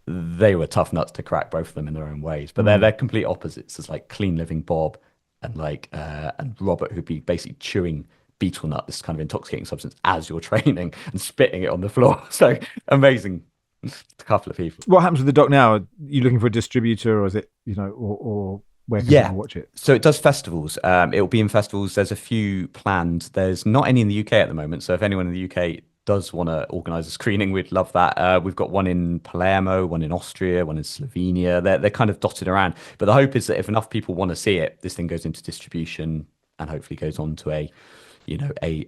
they were tough nuts to crack, both of them in their own ways. But they're complete opposites. It's like clean living Bob and and Robert, who'd be basically chewing betel nut, this kind of intoxicating substance, as you're training and spitting it on the floor. So amazing. A couple of people.
What happens with the doc now? Are you looking for a distributor, or is it, or where can people watch it?
So it does festivals. It will be in festivals. There's a few planned. There's not any in the UK at the moment. So if anyone in the UK does want to organise a screening, we'd love that. We've got one in Palermo, one in Austria, one in Slovenia. They're kind of dotted around. But the hope is that if enough people want to see it, this thing goes into distribution and hopefully goes on to a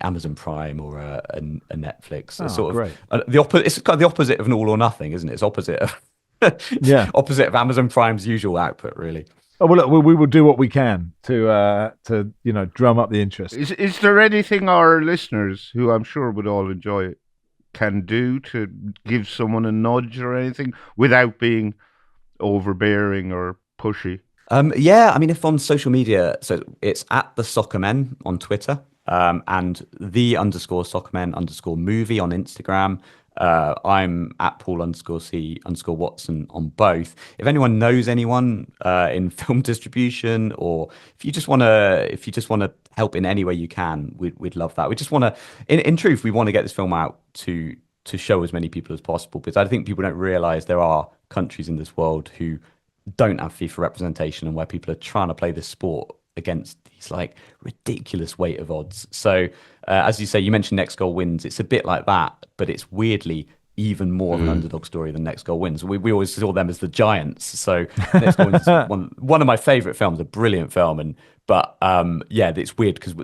Amazon Prime or a Netflix.
Great.
It's kind of the opposite of an all or nothing, isn't it? It's opposite of opposite of Amazon Prime's usual output, really.
Oh, well, look, we will do what we can to drum up the interest.
Is there anything our listeners, who I'm sure would all enjoy it, can do to give someone a nudge or anything without being overbearing or pushy?
If on social media, so it's at the Soccermen on Twitter, and the _Soccermen_movie on Instagram. I'm at Paul_C_Watson on both. If anyone knows anyone in film distribution, or if you just want to help in any way you can, we'd love that. We just want to, in truth, we want to get this film out to show as many people as possible, because I think people don't realize there are countries in this world who don't have FIFA representation, and where people are trying to play this sport against these like ridiculous weight of odds. So as you say, you mentioned Next Goal Wins. It's a bit like that, but it's weirdly even more of an underdog story than Next Goal Wins. We always saw them as the giants. So Next Goal Wins is one of my favourite films, a brilliant film. But it's weird because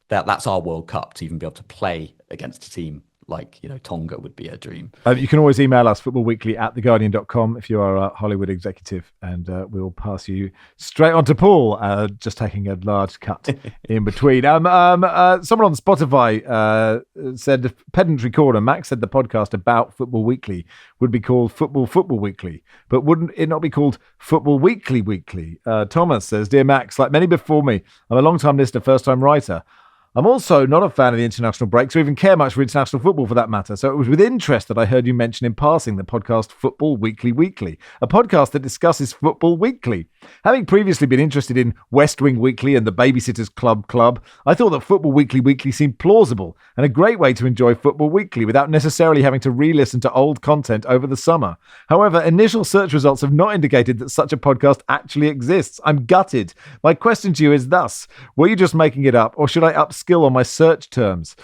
that's our World Cup, to even be able to play against a team like Tonga would be a dream.
You can always email us, footballweekly@theguardian.com, if you are a Hollywood executive, and we'll pass you straight on to Paul, just taking a large cut in between. Someone on Spotify said, Pedantry Corner, Max said the podcast about Football Weekly would be called Football Weekly, but wouldn't it not be called Football Weekly? Thomas says, Dear Max, like many before me, I'm a long-time listener, first-time writer. I'm also not a fan of the international breaks or even care much for international football for that matter. So it was with interest that I heard you mention in passing the podcast Football Weekly, a podcast that discusses football weekly. Having previously been interested in West Wing Weekly and the Babysitters Club, I thought that Football Weekly seemed plausible and a great way to enjoy Football Weekly without necessarily having to re-listen to old content over the summer. However, initial search results have not indicated that such a podcast actually exists. I'm gutted. My question to you is thus, were you just making it up, or should I upskill on my search terms?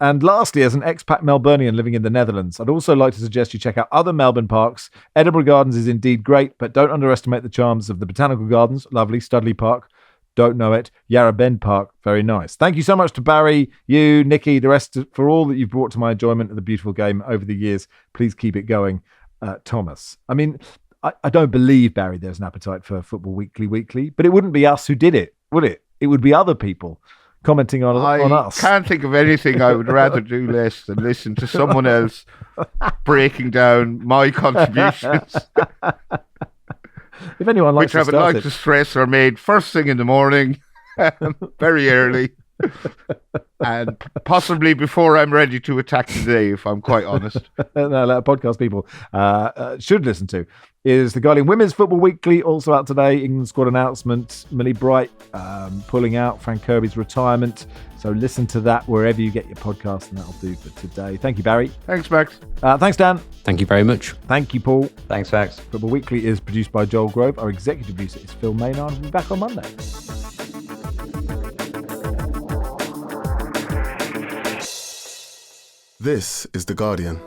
And lastly, as an expat Melburnian living in the Netherlands, I'd also like to suggest you check out other Melbourne parks. Edinburgh Gardens is indeed great, but don't underestimate the charms of the Botanical Gardens. Lovely. Studley Park, don't know it. Yarra Bend Park, very nice. Thank you so much to Barry, you, Nikki, the rest, for all that you've brought to my enjoyment of the beautiful game over the years. Please keep it going, Thomas. I mean, I don't believe, Barry, there's an appetite for Football Weekly, but it wouldn't be us who did it, would it? It would be other people commenting on us.
I can't think of anything I would rather do less than listen to someone else breaking down my contributions.
If anyone likes
which I would like to stress are made first thing in the morning, very early, and possibly before I'm ready to attack the day, if I'm quite honest.
No, podcast people should listen to is the Guardian Women's Football Weekly, also out today. England squad announcement, Millie Bright pulling out, Frank Kirby's retirement. So listen to that wherever you get your podcast, and that'll do for today. Thank you, Barry.
Thanks, Max.
Thanks, Dan.
Thank you very much.
Thank you, Paul.
Thanks, Max.
Football Weekly is produced by Joel Grove. Our executive producer is Phil Maynard. We'll be back on Monday.
This is The Guardian.